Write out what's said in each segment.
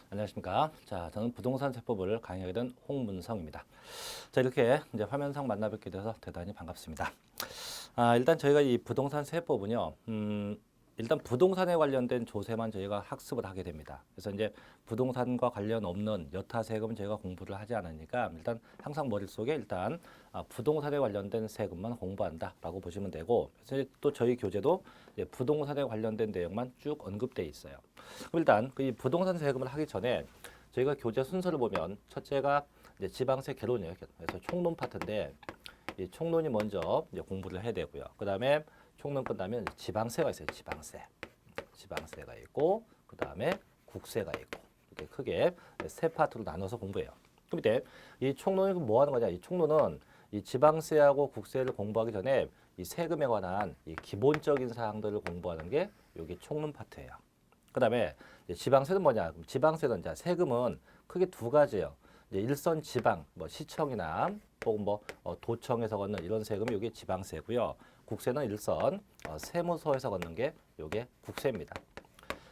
안녕하십니까. 자, 저는 부동산 세법을 강의하게 된 홍문성입니다. 자, 이렇게 이제 화면상 만나뵙게 돼서 대단히 반갑습니다. 일단 저희가 이 부동산 세법은요, 일단 부동산에 관련된 조세만 저희가 학습을 하게 됩니다. 그래서 이제 부동산과 관련 없는 여타 세금은 저희가 공부를 하지 않으니까 일단 항상 머릿속에 일단 부동산에 관련된 세금만 공부한다라고 보시면 되고, 그래서 또 저희 교재도 이제 부동산에 관련된 내용만 쭉 언급되어 있어요. 그럼 일단 이 부동산 세금을 하기 전에 저희가 교재 순서를 보면 첫째가 이제 지방세 개론이에요. 그래서 총론 파트인데 이 총론이 먼저 이제 공부를 해야 되고요. 그 다음에 총론 끝나면 지방세가 있어요. 지방세가 있고 그 다음에 국세가 있고 이렇게 크게 세 파트로 나눠서 공부해요. 그럼 이때 이 총론이 뭐 하는 거냐? 이 총론은 이 지방세하고 국세를 공부하기 전에 이 세금에 관한 이 기본적인 사항들을 공부하는 게 여기 총론 파트예요. 그 다음에 지방세는 뭐냐? 지방세는 이제 세금은 크게 두 가지예요. 이제 일선 지방, 뭐 시청이나 혹은 뭐 도청에서 걷는 이런 세금이 이게 지방세고요. 국세는 일선 세무서에서 걷는 게 이게 국세입니다.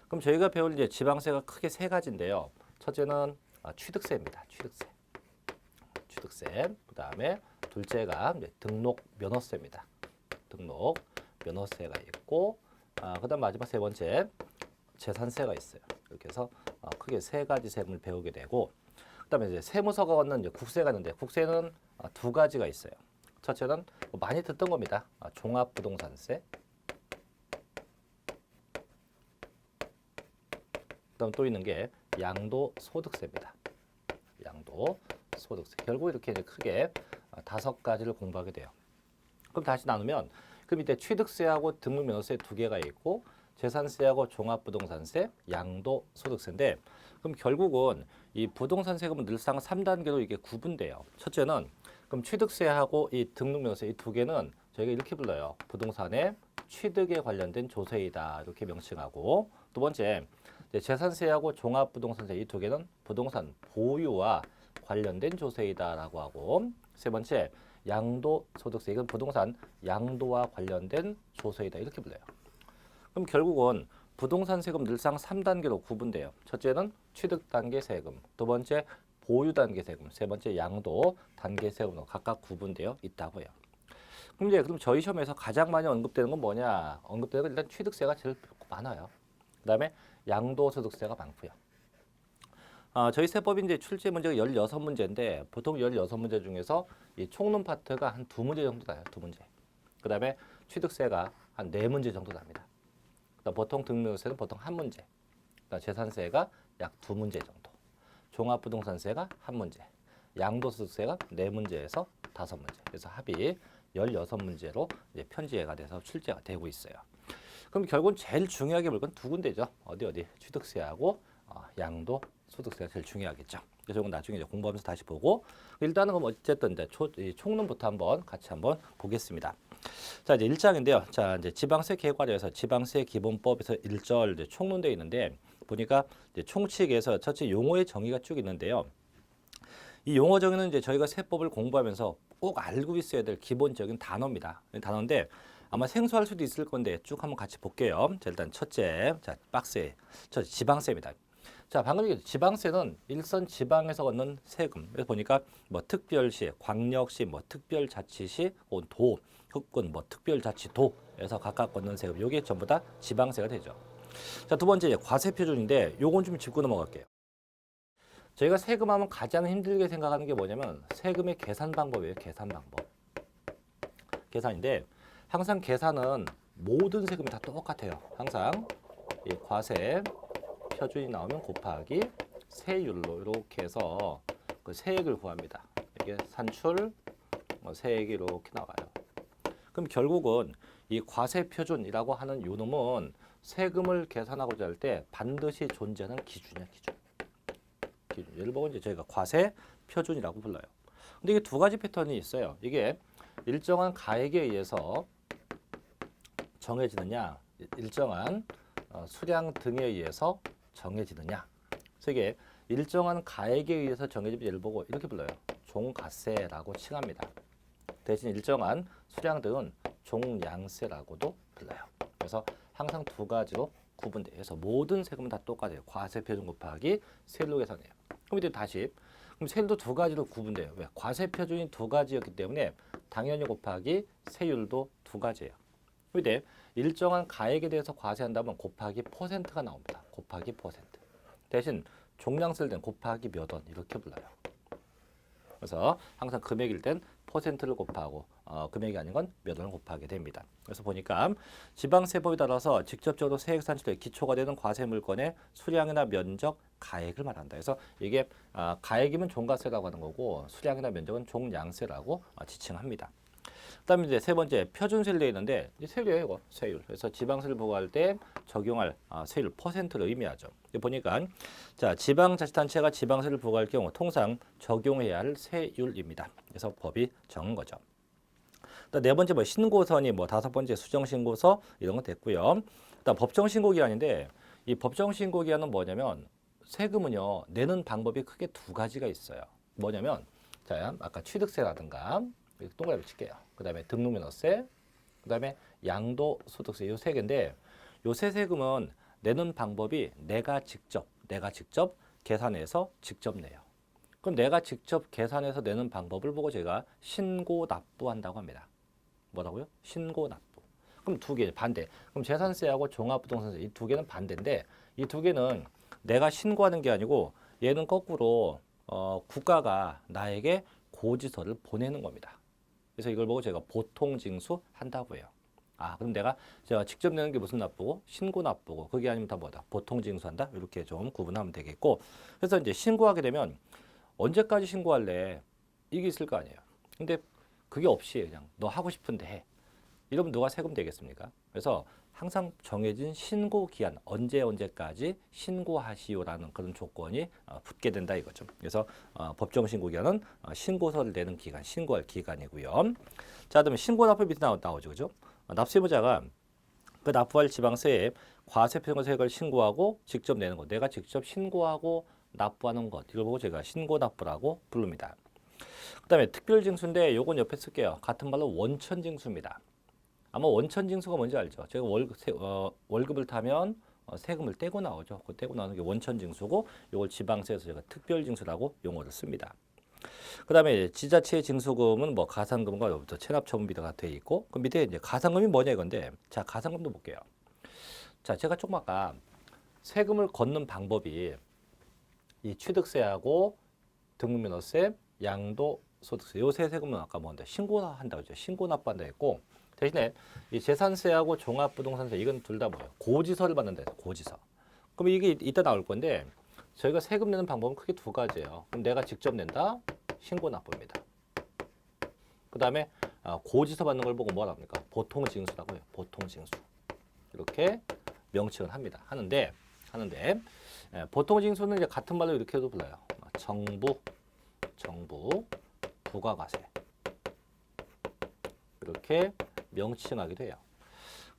그럼 저희가 배울 이제 지방세가 크게 세 가지인데요. 첫째는 취득세입니다. 취득세. 그 다음에 둘째가 이제 등록 면허세입니다. 등록 면허세가 있고, 그다음 마지막 세 번째 재산세가 있어요. 이렇게 해서 크게 세 가지 세금을 배우게 되고, 그다음에 이제 세무서가 걷는 이제 국세가 있는데 국세는 두 가지가 있어요. 첫째는 많이 듣던 겁니다. 종합부동산세. 그다음 또 있는 게 양도소득세입니다. 양도소득세. 결국 이렇게 이제 크게 다섯 가지를 공부하게 돼요. 그럼 다시 나누면 그 밑에 취득세하고 등록면허세 두 개가 있고 재산세하고 종합부동산세, 양도소득세인데 그럼 결국은 이 부동산 세금은 늘상 3단계로 이게 구분돼요. 첫째는 그럼 취득세하고 이 등록면허세 이 두 개는 저희가 이렇게 불러요. 부동산의 취득에 관련된 조세이다 이렇게 명칭하고 두 번째 재산세하고 종합부동산세 이 두 개는 부동산 보유와 관련된 조세이다라고 하고 세 번째 양도소득세 이건 부동산 양도와 관련된 조세이다 이렇게 불러요. 그럼 결국은 부동산 세금 늘상 3단계로 구분돼요. 첫째는 취득 단계 세금, 두 번째 보유 단계 세금, 세 번째 양도 단계 세금으로 각각 구분되어 있다고 해요. 그럼 저희 시험에서 가장 많이 언급되는 건 뭐냐? 언급되는 건 일단 취득세가 제일 많아요. 그다음에 양도소득세가 많고요. 저희 세법이 이제 출제 문제가 16문제인데 보통 16문제 중에서 이 총론 파트가 한 2문제 정도 나요. 2문제. 그다음에 취득세가 한 4문제 정도 납니다. 보통 등록세는 보통 1문제, 재산세가 약 2문제 정도, 종합부동산세가 1문제, 양도소득세가 4문제에서 5문제. 그래서 합이 16문제로 이제 편제가 돼서 출제가 되고 있어요. 그럼 결국은 제일 중요하게 볼 건 두 군데죠. 어디 취득세하고 양도소득세가 제일 중요하겠죠. 그래서 이건 나중에 이제 공부하면서 다시 보고 일단은 그럼 어쨌든 이제 총론부터 한번 같이 한번 보겠습니다. 자 이제 1장인데요. 자 이제 지방세 계획과정에서 지방세 기본법에서 1절 이제 총론되어 있는데 보니까 이제 총칙에서 첫째 용어의 정의가 쭉 있는데요. 이 용어 정의는 이제 저희가 세법을 공부하면서 꼭 알고 있어야 될 기본적인 단어입니다. 단어인데 아마 생소할 수도 있을 건데 쭉 한번 같이 볼게요. 자 일단 첫째, 자 박스에 첫 지방세입니다. 자 방금 얘기했죠. 지방세는 일선 지방에서 얻는 세금. 그래서 보니까 뭐 특별시, 광역시, 뭐 특별자치시, 혹은 도, 혹은 뭐 특별자치도에서 각각 얻는 세금. 요게 전부 다 지방세가 되죠. 자 두 번째 과세표준인데 요건 좀 짚고 넘어갈게요. 저희가 세금하면 가장 힘들게 생각하는 게 뭐냐면 세금의 계산 방법이에요. 계산 방법. 계산인데 항상 계산은 모든 세금이 다 똑같아요. 항상 이 과세 표준이 나오면 곱하기 세율로 이렇게 해서 그 세액을 구합니다. 이게 산출 세액이 이렇게 나와요. 그럼 결국은 이 과세 표준이라고 하는 요 놈은 세금을 계산하고자 할 때 반드시 존재하는 기준이야, 기준. 예를 보면 이제 저희가 과세 표준이라고 불러요. 근데 이게 두 가지 패턴이 있어요. 이게 일정한 가액에 의해서 정해지느냐, 일정한 수량 등에 의해서 정해지느냐. 그래서 이게 일정한 가액에 의해서 정해지면 예를 보고 이렇게 불러요. 종가세라고 칭합니다. 대신 일정한 수량 등은 종량세라고도 불러요. 그래서 항상 두 가지로 구분돼. 그래서 모든 세금은 다 똑같아요. 과세 표준 곱하기 세율로 계산해요. 그럼 이제 다시 그럼 세율도 두 가지로 구분돼요. 왜? 과세 표준이 두 가지였기 때문에 당연히 곱하기 세율도 두 가지예요. 근데 일정한 가액에 대해서 과세한다면 곱하기 퍼센트가 나옵니다. 곱하기 퍼센트. 대신 종량세일 땐 곱하기 몇 원 이렇게 불러요. 그래서 항상 금액일 땐 퍼센트를 곱하고 금액이 아닌 건 몇 원을 곱하게 됩니다. 그래서 보니까 지방세법에 따라서 직접적으로 세액산출의 기초가 되는 과세 물건의 수량이나 면적, 가액을 말한다. 그래서 이게 가액이면 종가세라고 하는 거고 수량이나 면적은 종량세라고 지칭합니다. 그다음에 이제 세 번째 표준세율 되어 있는데 이 세율이에요, 이거 세율. 그래서 지방세를 부과할 때 적용할 세율 퍼센트를 의미하죠. 보니까 자 지방자치단체가 지방세를 부과할 경우 통상 적용해야 할 세율입니다. 그래서 법이 정한 거죠. 네 번째 뭐 신고선이 뭐 다섯 번째 수정신고서 이런 거 됐고요. 그다음 법정신고기한인데 이 법정신고기한은 뭐냐면 세금은요 내는 방법이 크게 두 가지가 있어요. 뭐냐면 자 아까 취득세라든가 이렇게 동그라미 칠게요. 그다음에 등록면허세, 그다음에 양도소득세 요 세 개인데 요 세 세금은 내는 방법이 내가 직접 계산해서 직접 내요. 그럼 내가 직접 계산해서 내는 방법을 보고 제가 신고 납부한다고 합니다. 뭐라고요? 신고 납부. 그럼 두 개 반대. 그럼 재산세하고 종합부동산세 이 두 개는 반대인데 이 두 개는 내가 신고하는 게 아니고 얘는 거꾸로 국가가 나에게 고지서를 보내는 겁니다. 그래서 이걸 보고 제가 보통징수 한다고 해요. 그럼 제가 직접 내는 게 무슨 납부고 신고 납부고 그게 아니면 다 뭐다 보통징수한다 이렇게 좀 구분하면 되겠고 그래서 이제 신고하게 되면 언제까지 신고할래 이게 있을 거 아니에요. 근데 그게 없이 그냥 너 하고 싶은데 해. 이러면 누가 세금 내겠습니까? 그래서 항상 정해진 신고 기한 언제까지 신고하시오라는 그런 조건이 붙게 된다 이거죠. 그래서 법정 신고 기한은 신고서를 내는 기간, 신고할 기간이고요. 자, 그다음에 신고 납부 밑에 나오죠, 그죠? 납세무자가 그 납부할 지방세에 과세표준세액을 신고하고 직접 내는 것, 내가 직접 신고하고 납부하는 것, 이걸 보고 제가 신고 납부라고 부릅니다. 그다음에 특별징수인데 요건 옆에 쓸게요. 같은 말로 원천징수입니다. 아마 원천징수가 뭔지 알죠? 제가 월급을 타면 세금을 떼고 나오죠. 그 떼고 나오는 게 원천징수고 이걸 지방세에서 제가 특별징수라고 용어를 씁니다. 그다음에 지자체 징수금은 뭐 가산금과 체납처분비가 돼 있고 그 밑에 이제 가산금이 뭐냐 이건데 자 가산금도 볼게요. 자 제가 조금 아까 세금을 걷는 방법이 이 취득세하고 등록면허세, 양도소득세 요 세 세금은 아까 뭔데 신고한다고 했죠. 신고 납부한다 했고 대신에 이 재산세하고 종합부동산세 이건 둘 다 뭐예요? 고지서를 받는다 해서 고지서. 그럼 이게 이따 나올 건데 저희가 세금 내는 방법은 크게 두 가지예요. 그럼 내가 직접 낸다, 신고 납부입니다. 그 다음에 고지서 받는 걸 보고 뭐라 합니까? 보통징수라고 해요. 보통징수. 이렇게 명칭을 합니다. 하는데 보통징수는 이제 같은 말로 이렇게도 불러요. 정부, 부가가세. 이렇게 명칭하기도 해요.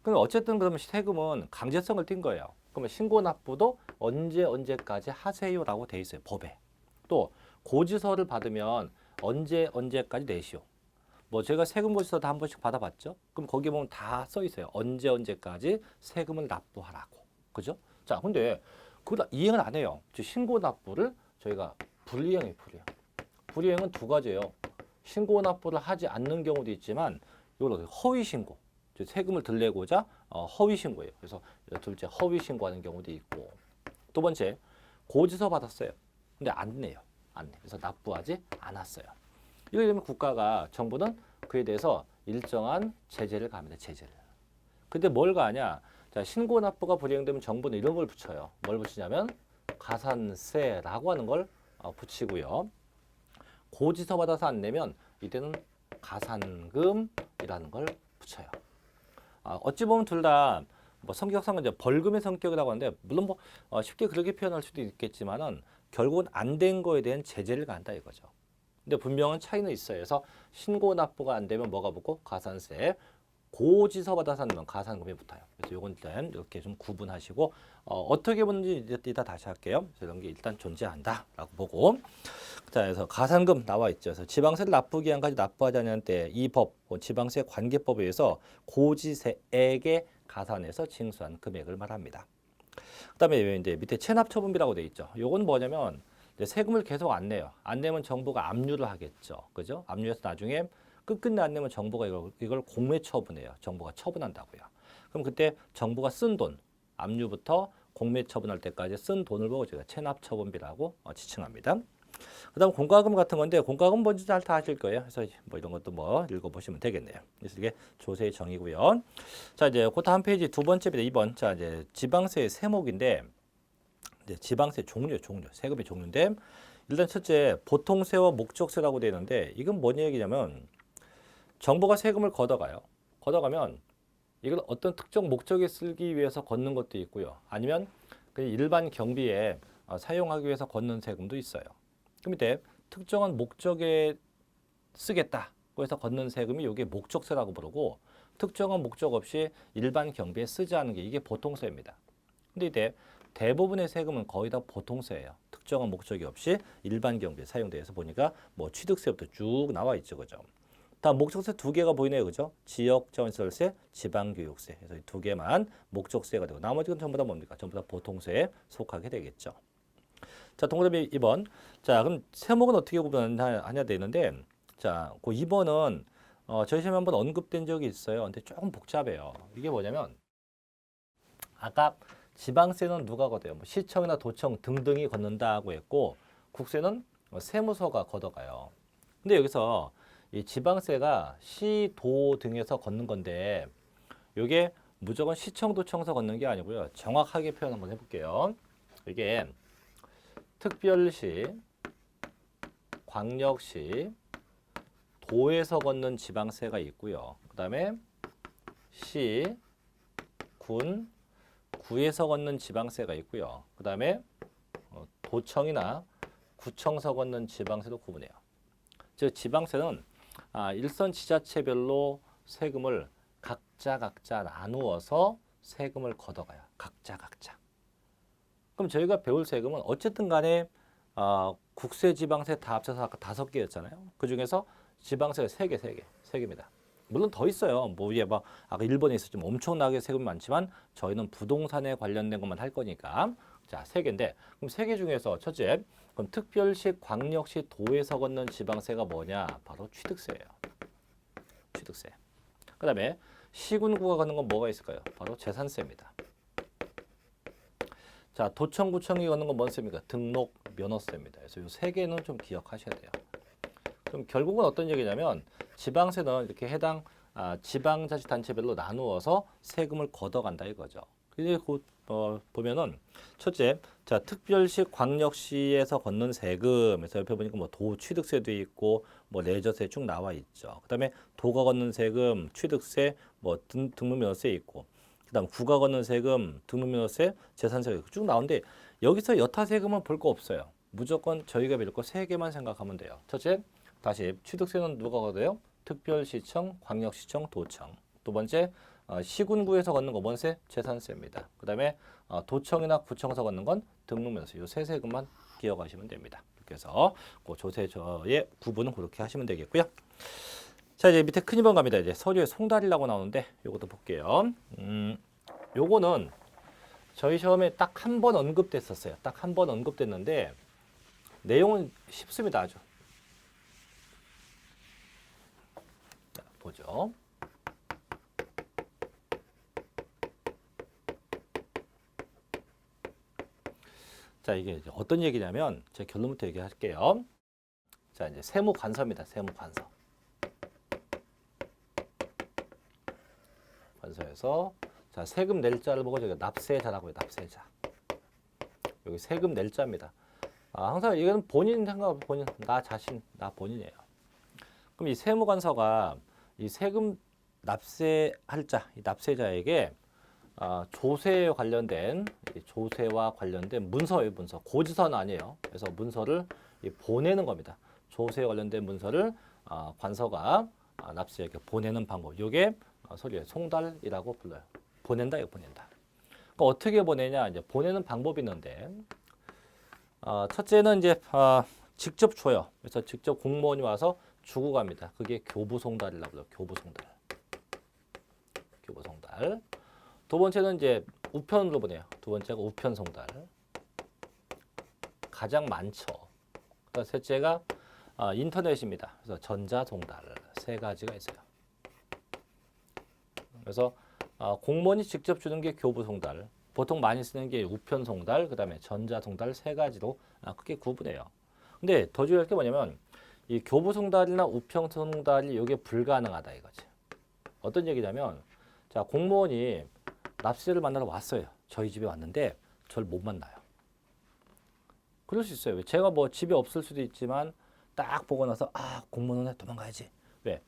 그럼 어쨌든 그러면 세금은 강제성을 띈 거예요. 그러면 신고 납부도 언제까지 하세요라고 돼 있어요. 법에. 또 고지서를 받으면 언제까지 내시오. 뭐 제가 세금 고지서도 한 번씩 받아봤죠. 그럼 거기 보면 다 써 있어요. 언제까지 세금을 납부하라고. 그죠? 자, 근데 그거 이행을 안 해요. 신고 납부를 저희가 불이행해요. 불이행은 두 가지예요. 신고 납부를 하지 않는 경우도 있지만 이걸 허위 신고. 세금을 덜 내고자 허위 신고예요. 그래서 둘째 허위 신고하는 경우도 있고 두 번째 고지서 받았어요. 근데 안 내요. 안 내. 그래서 납부하지 않았어요. 이렇게 되면 정부는 그에 대해서 일정한 제재를 가합니다. 제재를. 근데 뭘 가하냐? 자, 신고 납부가 불이행되면 정부는 이런 걸 붙여요. 뭘 붙이냐면 가산세라고 하는 걸 붙이고요. 고지서 받아서 안 내면 이때는 가산금이라는 걸 붙여요. 어찌 보면 둘 다 뭐 성격상은 이제 벌금의 성격이라고 하는데 물론 뭐 쉽게 그렇게 표현할 수도 있겠지만은 결국은 안 된 거에 대한 제재를 가한다 이거죠. 근데 분명한 차이는 있어요. 그래서 신고 납부가 안 되면 뭐가 붙고 가산세, 고지서 받아서 내면 가산금이 붙어요. 그래서 요건 일단 이렇게 좀 구분하시고 어떻게 보는지 이따 다시 할게요. 그래서 이런 게 일단 존재한다라고 보고 자, 그래서 가산금 나와 있죠. 그래서 지방세를 납부 기한까지 납부하지 않는 때 이 법, 지방세 관계법에 의해서 고지세액에 가산해서 징수한 금액을 말합니다. 그다음에 이제 밑에 체납처분비라고 돼 있죠. 요건 뭐냐면 이제 세금을 계속 안 내요. 안 내면 정부가 압류를 하겠죠. 그죠? 압류해서 나중에 끝끝내 안 내면 정부가 이걸 공매 처분해요. 정부가 처분한다고요. 그럼 그때 정부가 쓴 돈, 압류부터 공매 처분할 때까지 쓴 돈을 보고 제가 체납처분비라고 지칭합니다. 그다음 공과금 같은 건데 공과금 뭔지 잘 다 아실 거예요. 그래서 뭐 이런 것도 뭐 읽어보시면 되겠네요. 그래서 이게 조세의 정의고요. 자 이제 그 다음 페이지 두 번째입니다. 2번. 자 이제 지방세의 세목인데 이제 지방세 종류 세금의 종류인데 일단 첫째 보통세와 목적세라고 되어 있는데 이건 뭔 얘기냐면 정부가 세금을 걷어가요. 걷어가면 이걸 어떤 특정 목적에 쓰기 위해서 걷는 것도 있고요. 아니면 그냥 일반 경비에 사용하기 위해서 걷는 세금도 있어요. 그 밑에 특정한 목적에 쓰겠다고 해서 걷는 세금이 이게 목적세라고 부르고 특정한 목적 없이 일반 경비에 쓰지 않은 게 이게 보통세입니다. 근데 이때 대부분의 세금은 거의 다 보통세예요. 특정한 목적이 없이 일반 경비에 사용돼서 보니까 뭐 취득세부터 쭉 나와 있죠, 그죠? 다음 목적세 두 개가 보이네요, 그죠? 지역자원시설세, 지방교육세. 그래서 이 두 개만 목적세가 되고 나머지는 전부 다 뭡니까? 전부 다 보통세에 속하게 되겠죠. 자, 동그라미 2번. 자, 그럼 세목은 어떻게 구분하냐 되는데, 자, 그 2번은 저희 시험에 한번 언급된 적이 있어요. 근데 조금 복잡해요. 이게 뭐냐면 아까 지방세는 누가 걷어요? 뭐 시청이나 도청 등등이 걷는다고 했고 국세는 세무서가 걷어가요. 근데 여기서 이 지방세가 시, 도 등에서 걷는 건데 이게 무조건 시청, 도청에서 걷는 게 아니고요. 정확하게 표현 한번 해볼게요. 이게 특별시, 광역시, 도에서 걷는 지방세가 있고요. 그 다음에 시, 군, 구에서 걷는 지방세가 있고요. 그 다음에 도청이나 구청서 걷는 지방세도 구분해요. 즉 지방세는 일선 지자체별로 세금을 각자 나누어서 세금을 걷어가요. 각자. 그럼 저희가 배울 세금은 어쨌든 간에 국세, 지방세 다 합쳐서 아까 5개였잖아요. 그 중에서 지방세가 3개입니다. 물론 더 있어요. 뭐 이게 막 아까 일본에 있었지만 엄청나게 세금이 많지만 저희는 부동산에 관련된 것만 할 거니까 자 3개인데 그럼 3개 중에서 첫째 그럼 특별시, 광역시, 도에서 걷는 지방세가 뭐냐? 바로 취득세예요. 취득세. 그다음에 시군구가 걷는 건 뭐가 있을까요? 바로 재산세입니다. 자 도청, 구청이 걷는 건 뭔 세입니까? 등록, 면허세입니다. 그래서 이 3개는 좀 기억하셔야 돼요. 그럼 결국은 어떤 얘기냐면 지방세는 이렇게 해당 지방자치단체별로 나누어서 세금을 걷어간다 이거죠. 이제 보면은 첫째, 자 특별시, 광역시에서 걷는 세금에서 옆에 보니까 뭐 도 취득세도 있고 뭐 레저세 쭉 나와 있죠. 그다음에 도가 걷는 세금, 취득세, 뭐 등록면허세 있고, 그다음 구가 걷는 세금, 등록면허세, 재산세 쭉 나오는데 여기서 여타 세금은 볼 거 없어요. 무조건 저희가 배울 거 3개만 생각하면 돼요. 첫째. 다시 취득세는 누가 걷어요? 특별시청, 광역시청, 도청. 두 번째 시군구에서 걷는 거 뭔세? 재산세입니다. 그 다음에 도청이나 구청에서 걷는 건 등록면허세. 이 3세금만 기억하시면 됩니다. 그래서 그 조세저의 구분은 그렇게 하시면 되겠고요. 자 이제 밑에 큰 2번 갑니다. 이제 서류에 송달이라고 나오는데 요것도 볼게요. 요거는 저희 시험에 딱 한 번 언급됐었어요. 딱 한 번 언급됐는데 내용은 쉽습니다. 아주. 보죠. 자, 이게 어떤 얘기냐면 제가 결론부터 얘기할게요. 자, 이제 세무관서입니다. 세무관서. 관서에서 자, 세금 낼 자를 보고 저희가 납세자라고 해요. 납세자. 여기 세금 낼 자입니다. 항상 이건 본인 생각, 나 자신, 나 본인이에요. 그럼 이 세무관서가 이 세금 납세할 자, 이 납세자에게 조세에 관련된 조세와 관련된 문서예요, 문서. 고지서는 아니에요. 그래서 문서를 보내는 겁니다. 조세에 관련된 문서를 관서가 납세자에게 보내는 방법. 이게 서류에 송달이라고 불러요. 보낸다, 이거 보낸다. 그러니까 어떻게 보내냐? 이제 보내는 방법이 있는데, 첫째는 이제 직접 줘요. 그래서 직접 공무원이 와서 주고 갑니다. 그게 교부송달이라고 불러요. 교부송달. 교부송달. 두 번째는 이제 우편으로 보내요. 두 번째가 우편 송달. 가장 많죠. 셋째가 인터넷입니다. 그래서 전자 송달 세 가지가 있어요. 그래서 공무원이 직접 주는 게 교부 송달, 보통 많이 쓰는 게 우편 송달, 그다음에 전자 송달 세 가지로 크게 구분해요. 근데 더 중요할 게 뭐냐면 이 교부 송달이나 우편 송달이 이게 불가능하다 이거지. 어떤 얘기냐면 자, 공무원이 납세를 만나러 왔어요. 저희 집에 왔는데 저를 못 만나요. 그럴 수 있어요. 제가 뭐 집에 없을 수도 있지만 딱 보고 나서 공무원 오네 도망가야지. 왜?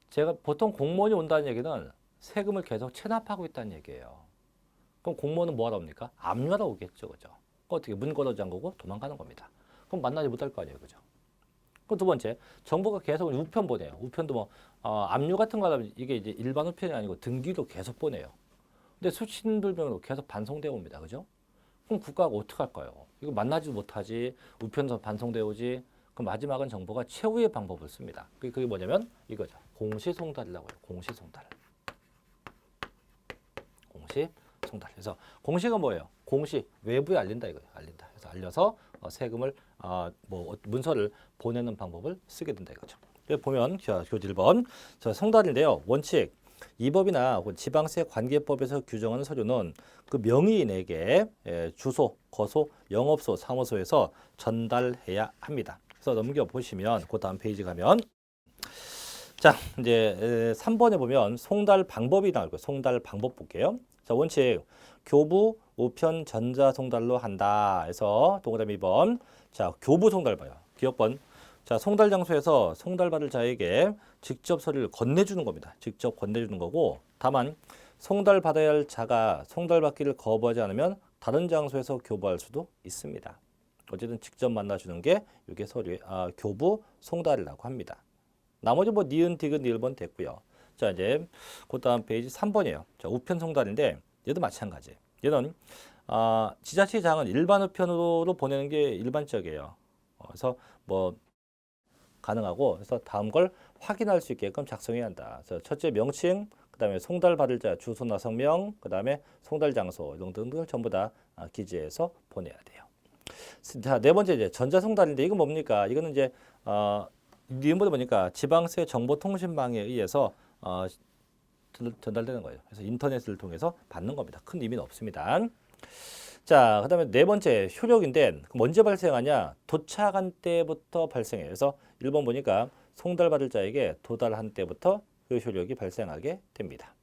제가 보통 공무원이 온다는 얘기는 세금을 계속 체납하고 있다는 얘기예요. 그럼 공무원은 뭐하러 옵니까? 압류하러 오겠죠. 그죠? 어떻게 문 걸어 잠그고 도망가는 겁니다. 그럼 만나지 못할 거 아니에요. 그죠? 그럼 두 번째, 정부가 계속 우편 보내요. 우편도 뭐 압류 같은 거 하면 이게 이제 일반 우편이 아니고 등기로 계속 보내요. 근데 수신불명으로 계속 반송되어 옵니다. 그죠? 그럼 국가가 어떻게 할까요? 이거 만나지도 못하지, 우편도 반송되어 오지. 그럼 마지막은 정부가 최후의 방법을 씁니다. 그게 뭐냐면 이거죠. 공시송달이라고 해요. 공시송달. 공시송달. 그래서 공시가 뭐예요? 공시, 외부에 알린다 이거예요. 알린다. 그래서 알려서 세금을 문서를 보내는 방법을 쓰게 된다 이거죠. 보면 교재 1번 송달인데요. 원칙 이 법이나 혹은 지방세 관계법에서 규정하는 서류는 그 명의인에게 주소, 거소, 영업소, 사무소에서 전달해야 합니다. 그래서 넘겨 보시면 그 다음 페이지 가면 자 이제 3번에 보면 송달 방법이 나올 거예요. 송달 방법 볼게요. 자 원칙 교부, 우편, 전자 송달로 한다. 해서 동그라미 2번 자 교부 송달 봐요. 기억번 자 송달 장소에서 송달 받을 자에게 직접 서류를 건네주는 겁니다. 직접 건네주는 거고 다만 송달 받아야 할 자가 송달 받기를 거부하지 않으면 다른 장소에서 교부할 수도 있습니다. 어쨌든 직접 만나주는 게 이게 교부 송달이라고 합니다. 나머지 뭐 니은, 디귿, 니을번 됐고요. 자 이제 그 다음 페이지 3번이에요. 자 우편 송달인데 얘도 마찬가지. 얘는 지자체장은 일반 우편으로 보내는 게 일반적이에요. 그래서 뭐 가능하고 그래서 다음 걸 확인할 수 있게끔 작성해야 한다. 그래서 첫째 명칭, 그다음에 송달 받을 자 주소나 성명, 그다음에 송달 장소 이런 등등을 전부 다 기재해서 보내야 돼요. 자, 네 번째 이제 전자 송달인데 이건 뭡니까? 이거는 이제 니은보다 보니까 지방세 정보통신망에 의해서 전달되는 거예요. 그래서 인터넷을 통해서 받는 겁니다. 큰 의미는 없습니다. 자, 그다음에 네 번째 효력인데 언제 발생하냐? 도착한 때부터 발생해요. 그래서 1번 보니까 송달받을 자에게 도달한 때부터 그 효력이 발생하게 됩니다.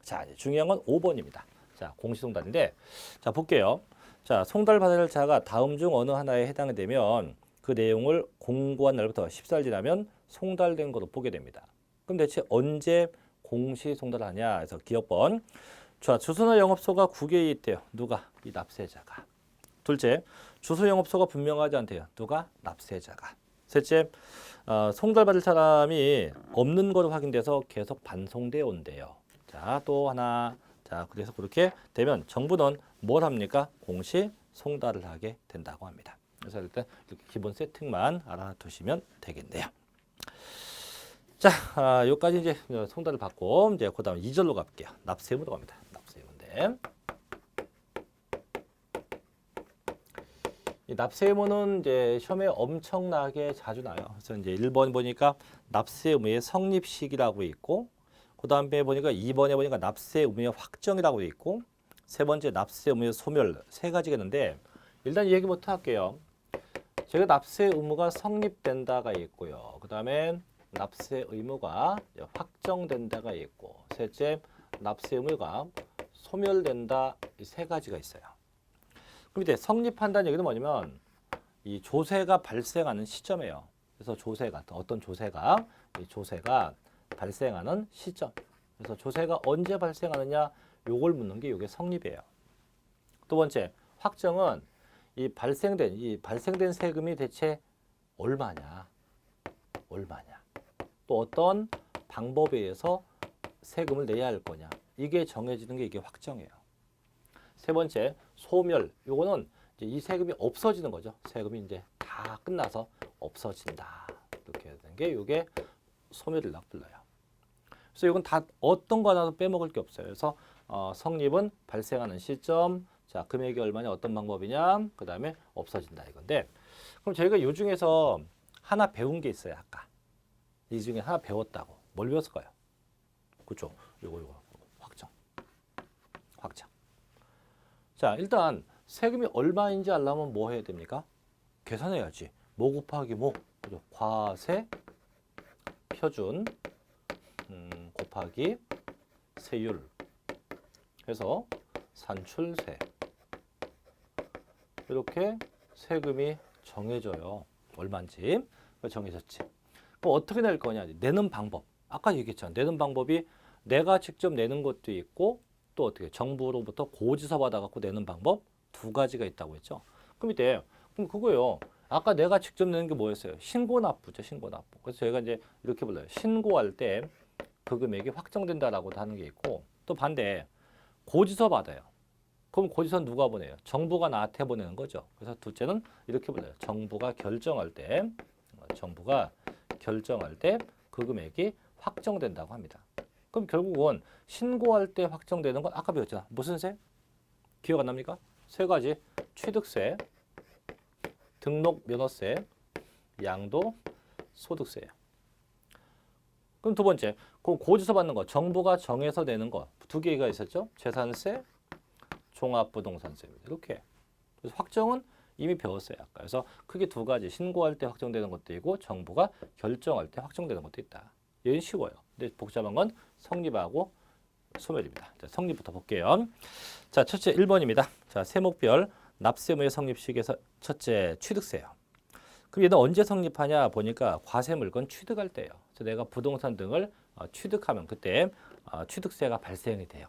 자, 이제 중요한 건 5번입니다. 자, 공시송달인데 자, 볼게요. 자, 송달받을 자가 다음 중 어느 하나에 해당이 되면 그 내용을 공고한 날부터 14일 지나면 송달된 것으로 보게 됩니다. 그럼 대체 언제 공시송달하냐? 그래서 기억번 자, 주소나 영업소가 국외에 있대요. 누가? 이 납세자가. 둘째, 주소 영업소가 분명하지 않대요. 누가? 납세자가. 셋째, 송달받을 사람이 없는 것으로 확인돼서 계속 반송되어 온대요. 자, 또 하나. 자, 그래서 그렇게 되면 정부는 뭘 합니까? 공시 송달을 하게 된다고 합니다. 그래서 일단 이렇게 기본 세팅만 알아두시면 되겠네요. 자, 여기까지 이제 송달을 받고 이제 그다음 2절로 갈게요. 납세 의무로 갑니다. 납세 의무인데 이 납세 의무는 이제 시험에 엄청나게 자주 나요. 그래서 이제 1번 보니까 납세 의무의 성립식이라고 있고 그다음에 보니까 2번에 보니까 납세 의무의 확정이라고 있고 세 번째 납세 의무의 소멸 세 가지가 있는데 일단 얘기부터 할게요. 제가 납세 의무가 성립된다가 있고요. 그다음에 납세 의무가 확정된다가 있고 셋째 납세 의무가 소멸된다 이 세 가지가 있어요. 그럼 이제 성립한다는 얘기는 뭐냐면 이 조세가 발생하는 시점이에요. 그래서 조세가 어떤 조세가 이 조세가 발생하는 시점. 그래서 조세가 언제 발생하느냐 요걸 묻는 게 이게 성립이에요. 두 번째 확정은 이 발생된 세금이 대체 얼마냐? 또 어떤 방법에 의해서 세금을 내야 할 거냐? 이게 정해지는 게 이게 확정이에요. 세 번째 소멸. 요거는 이제 이 세금이 없어지는 거죠. 세금이 이제 다 끝나서 없어진다. 이렇게 되는 게 이게 소멸이라고 불러요. 그래서 이건 다 어떤 거 하나도 빼먹을 게 없어요. 그래서 성립은 발생하는 시점. 자, 금액이 얼마냐, 어떤 방법이냐, 그 다음에 없어진다 이건데, 그럼 저희가 이 중에서 하나 배운 게 있어요. 아까 이 중에 하나 배웠다고. 뭘 배웠을까요? 그렇죠. 요거 확정. 자, 일단 세금이 얼마인지 알려면 뭐 해야 됩니까? 계산해야지. 뭐 곱하기 뭐, 그죠? 과세 표준 곱하기 세율 해서 산출세. 이렇게 세금이 정해져요. 얼마인지 정해졌지. 그럼 어떻게 낼 거냐? 내는 방법. 아까 얘기했잖아. 내는 방법이 내가 직접 내는 것도 있고 또 어떻게 정부로부터 고지서 받아갖고 내는 방법 두 가지가 있다고 했죠. 그럼 이때 그럼 그거예요. 아까 내가 직접 내는 게 뭐였어요? 신고납부죠. 신고납부. 그래서 저희가 이제 이렇게 불러요. 신고할 때 그 금액이 확정된다라고 하는 게 있고 또 반대 고지서 받아요. 그럼 고지서는 누가 보내요? 정부가 나한테 보내는 거죠. 그래서 둘째는 이렇게 불러요. 정부가 결정할 때 그 금액이 확정된다고 합니다. 그럼 결국은 신고할 때 확정되는 건 아까 배웠잖아. 무슨 세? 기억 안 납니까? 세 가지. 취득세, 등록면허세, 양도소득세예요. 그럼 두 번째, 그 고지서 받는 거, 정부가 정해서 내는 거 두 개가 있었죠. 재산세, 종합부동산세입니다. 이렇게. 그래서 확정은 이미 배웠어요. 아까. 그래서 크게 두 가지. 신고할 때 확정되는 것도 있고 정부가 결정할 때 확정되는 것도 있다. 이건 쉬워요. 근데 복잡한 건 성립하고 소멸입니다. 자, 성립부터 볼게요. 자, 첫째 1번입니다. 자, 세목별 납세무의 성립식에서 첫째 취득세요. 그럼 얘는 언제 성립하냐 보니까 과세 물건 취득할 때예요. 그래서 내가 부동산 등을 취득하면 그때 취득세가 발생이 돼요.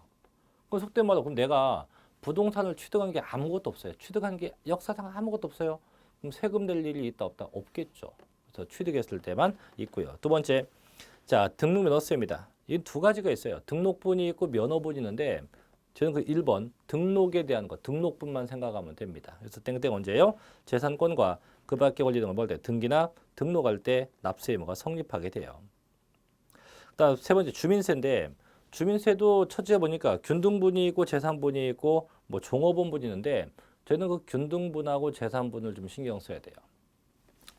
그럼 속된 말로 그럼 내가 부동산을 취득한 게 아무것도 없어요. 취득한 게 역사상 아무것도 없어요. 그럼 세금 낼 일이 있다 없다? 없겠죠. 그래서 취득했을 때만 있고요. 두 번째, 자, 등록면허세입니다. 이 두 가지가 있어요. 등록분이 있고 면허분이 있는데 저는 그 1번 등록에 대한 거, 등록분만 생각하면 됩니다. 그래서 땡땡 언제요? 재산권과 그 밖에 권리등을 볼 때 등기나 등록할 때 납세 의무가 성립하게 돼요. 그다음 세 번째 주민세인데 주민세도 첫째 보니까 균등분이 있고 재산분이 있고 뭐 종업원분이 있는데 저는 그 균등분하고 재산분을 좀 신경 써야 돼요.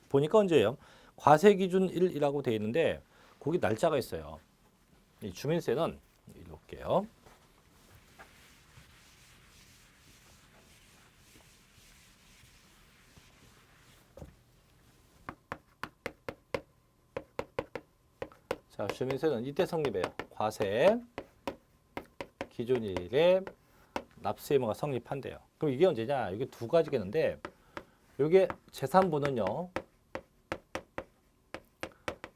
보니까 언제예요? 과세기준 1이라고 되어 있는데 거기 날짜가 있어요. 이 주민세는 이리로 올게요. 자, 주민세는 이때 성립해요. 과세 기준일에 납세 의무가 성립한대요. 그럼 이게 언제냐? 이게 두 가지겠는데 이게 재산분은요.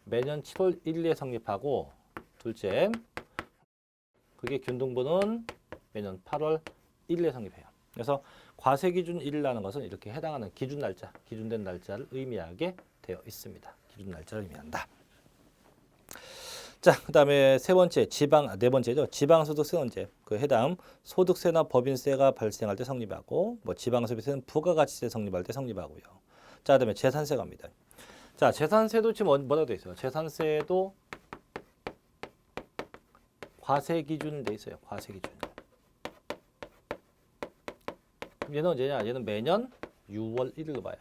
매년 7월 1일에 성립하고 둘째 그게 균등분은 매년 8월 1일에 성립해요. 그래서 과세기준 1일이라는 것은 이렇게 해당하는 기준 날짜, 기준된 날짜를 의미하게 되어 있습니다. 기준 날짜를 의미한다. 자, 그다음에 네 번째죠. 지방소득세 언제? 그 해당 소득세나 법인세가 발생할 때 성립하고 뭐 지방소비세는 부가가치세 성립할 때 성립하고요. 자, 그다음에 재산세 갑니다. 자, 재산세도 지금 뭐라고 돼 있어요? 재산세도 과세 기준 돼 있어요. 과세 기준. 얘는 언제냐? 얘는 매년 6월 1일 봐요.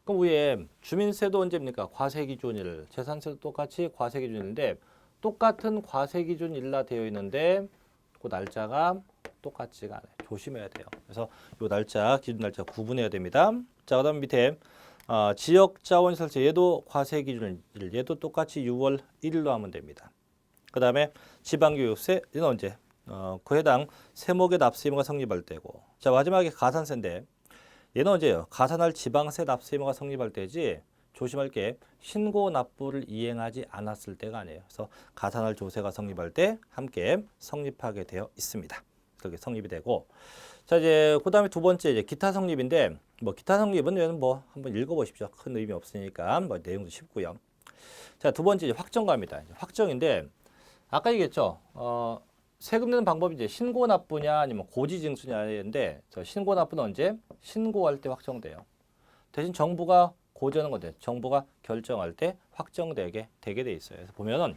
그럼 위에 주민세도 언제입니까? 과세기준일, 재산세도 똑같이 과세기준일인데 똑같은 과세기준일라 되어 있는데 그 날짜가 똑같지가 않아요. 조심해야 돼요. 그래서 이 날짜, 기준 날짜 구분해야 됩니다. 자, 그다음 밑에 지역자원시설세 얘도 과세기준일, 얘도 똑같이 6월 1일로 하면 됩니다. 그 다음에 지방교육세 얘는 언제? 그 해당 세목의 납세 의무가 성립할 때고. 자, 마지막에 가산세인데 얘는 언제예요? 가산할 지방세 납세 의무가 성립할 때지. 조심할 게 신고 납부를 이행하지 않았을 때가 아니에요. 그래서 가산할 조세가 성립할 때 함께 성립하게 되어 있습니다. 그렇게 성립이 되고. 자, 이제 그다음에 두 번째 이제 기타 성립인데 뭐 기타 성립은 얘는 뭐 한번 읽어보십시오. 큰 의미 없으니까 뭐 내용도 쉽고요. 자, 두 번째 이제 확정가입니다. 확정인데 아까 얘기했죠. 세금 내는 방법이 이제 신고 납부냐 아니면 고지징수냐인데 신고 납부는 언제? 신고할 때 확정돼요. 대신 정부가 고지하는 건데 정부가 결정할 때 확정되게 돼 있어요. 그래서 보면은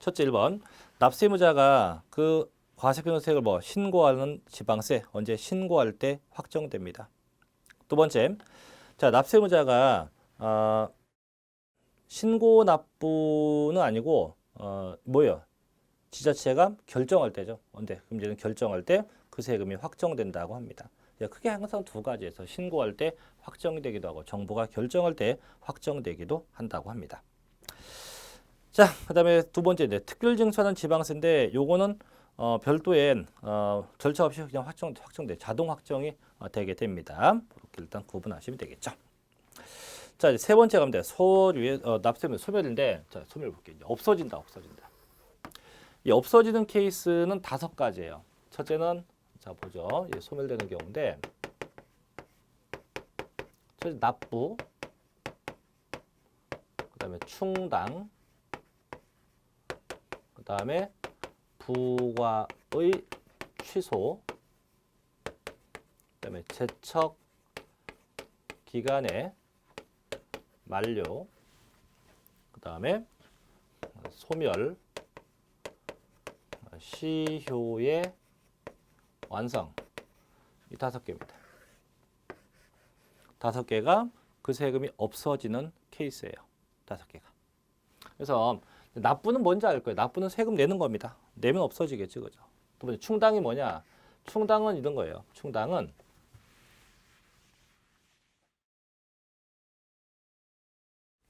첫째 1번 납세의무자가 그 과세표현세액을 뭐 신고하는 지방세 언제 신고할 때 확정됩니다. 두 번째, 자 납세의무자가 신고 납부는 아니고 뭐예요? 지자체가 결정할 때죠. 언제? 그럼 이제는 결정할 때 그 세금이 확정된다고 합니다. 크게 항상 두 가지에서 신고할 때 확정이 되기도 하고 정부가 결정할 때 확정되기도 한다고 합니다. 자, 그다음에 두 번째 이제 특별징수하는 지방세인데 요거는 별도의 절차 없이 그냥 확정돼 자동 확정이 되게 됩니다. 이렇게 일단 구분하시면 되겠죠. 자, 이제 세 번째 가면 돼. 소유의 납세면 소멸인데 자, 소멸 볼게요. 이제 없어진다. 이 없어지는 케이스는 5가지예요. 첫째는 자 보죠. 소멸되는 경우인데 첫째 납부, 그다음에 충당, 그다음에 부과의 취소, 그다음에 제척 기간의 만료, 그다음에 소멸, 시효의 완성. 이 5개입니다. 5개가 그 세금이 없어지는 케이스예요. 5개가. 그래서 납부는 뭔지 알 거예요. 납부는 세금 내는 겁니다. 내면 없어지겠지, 그죠? 두 번째 충당이 뭐냐? 충당은 이런 거예요. 충당은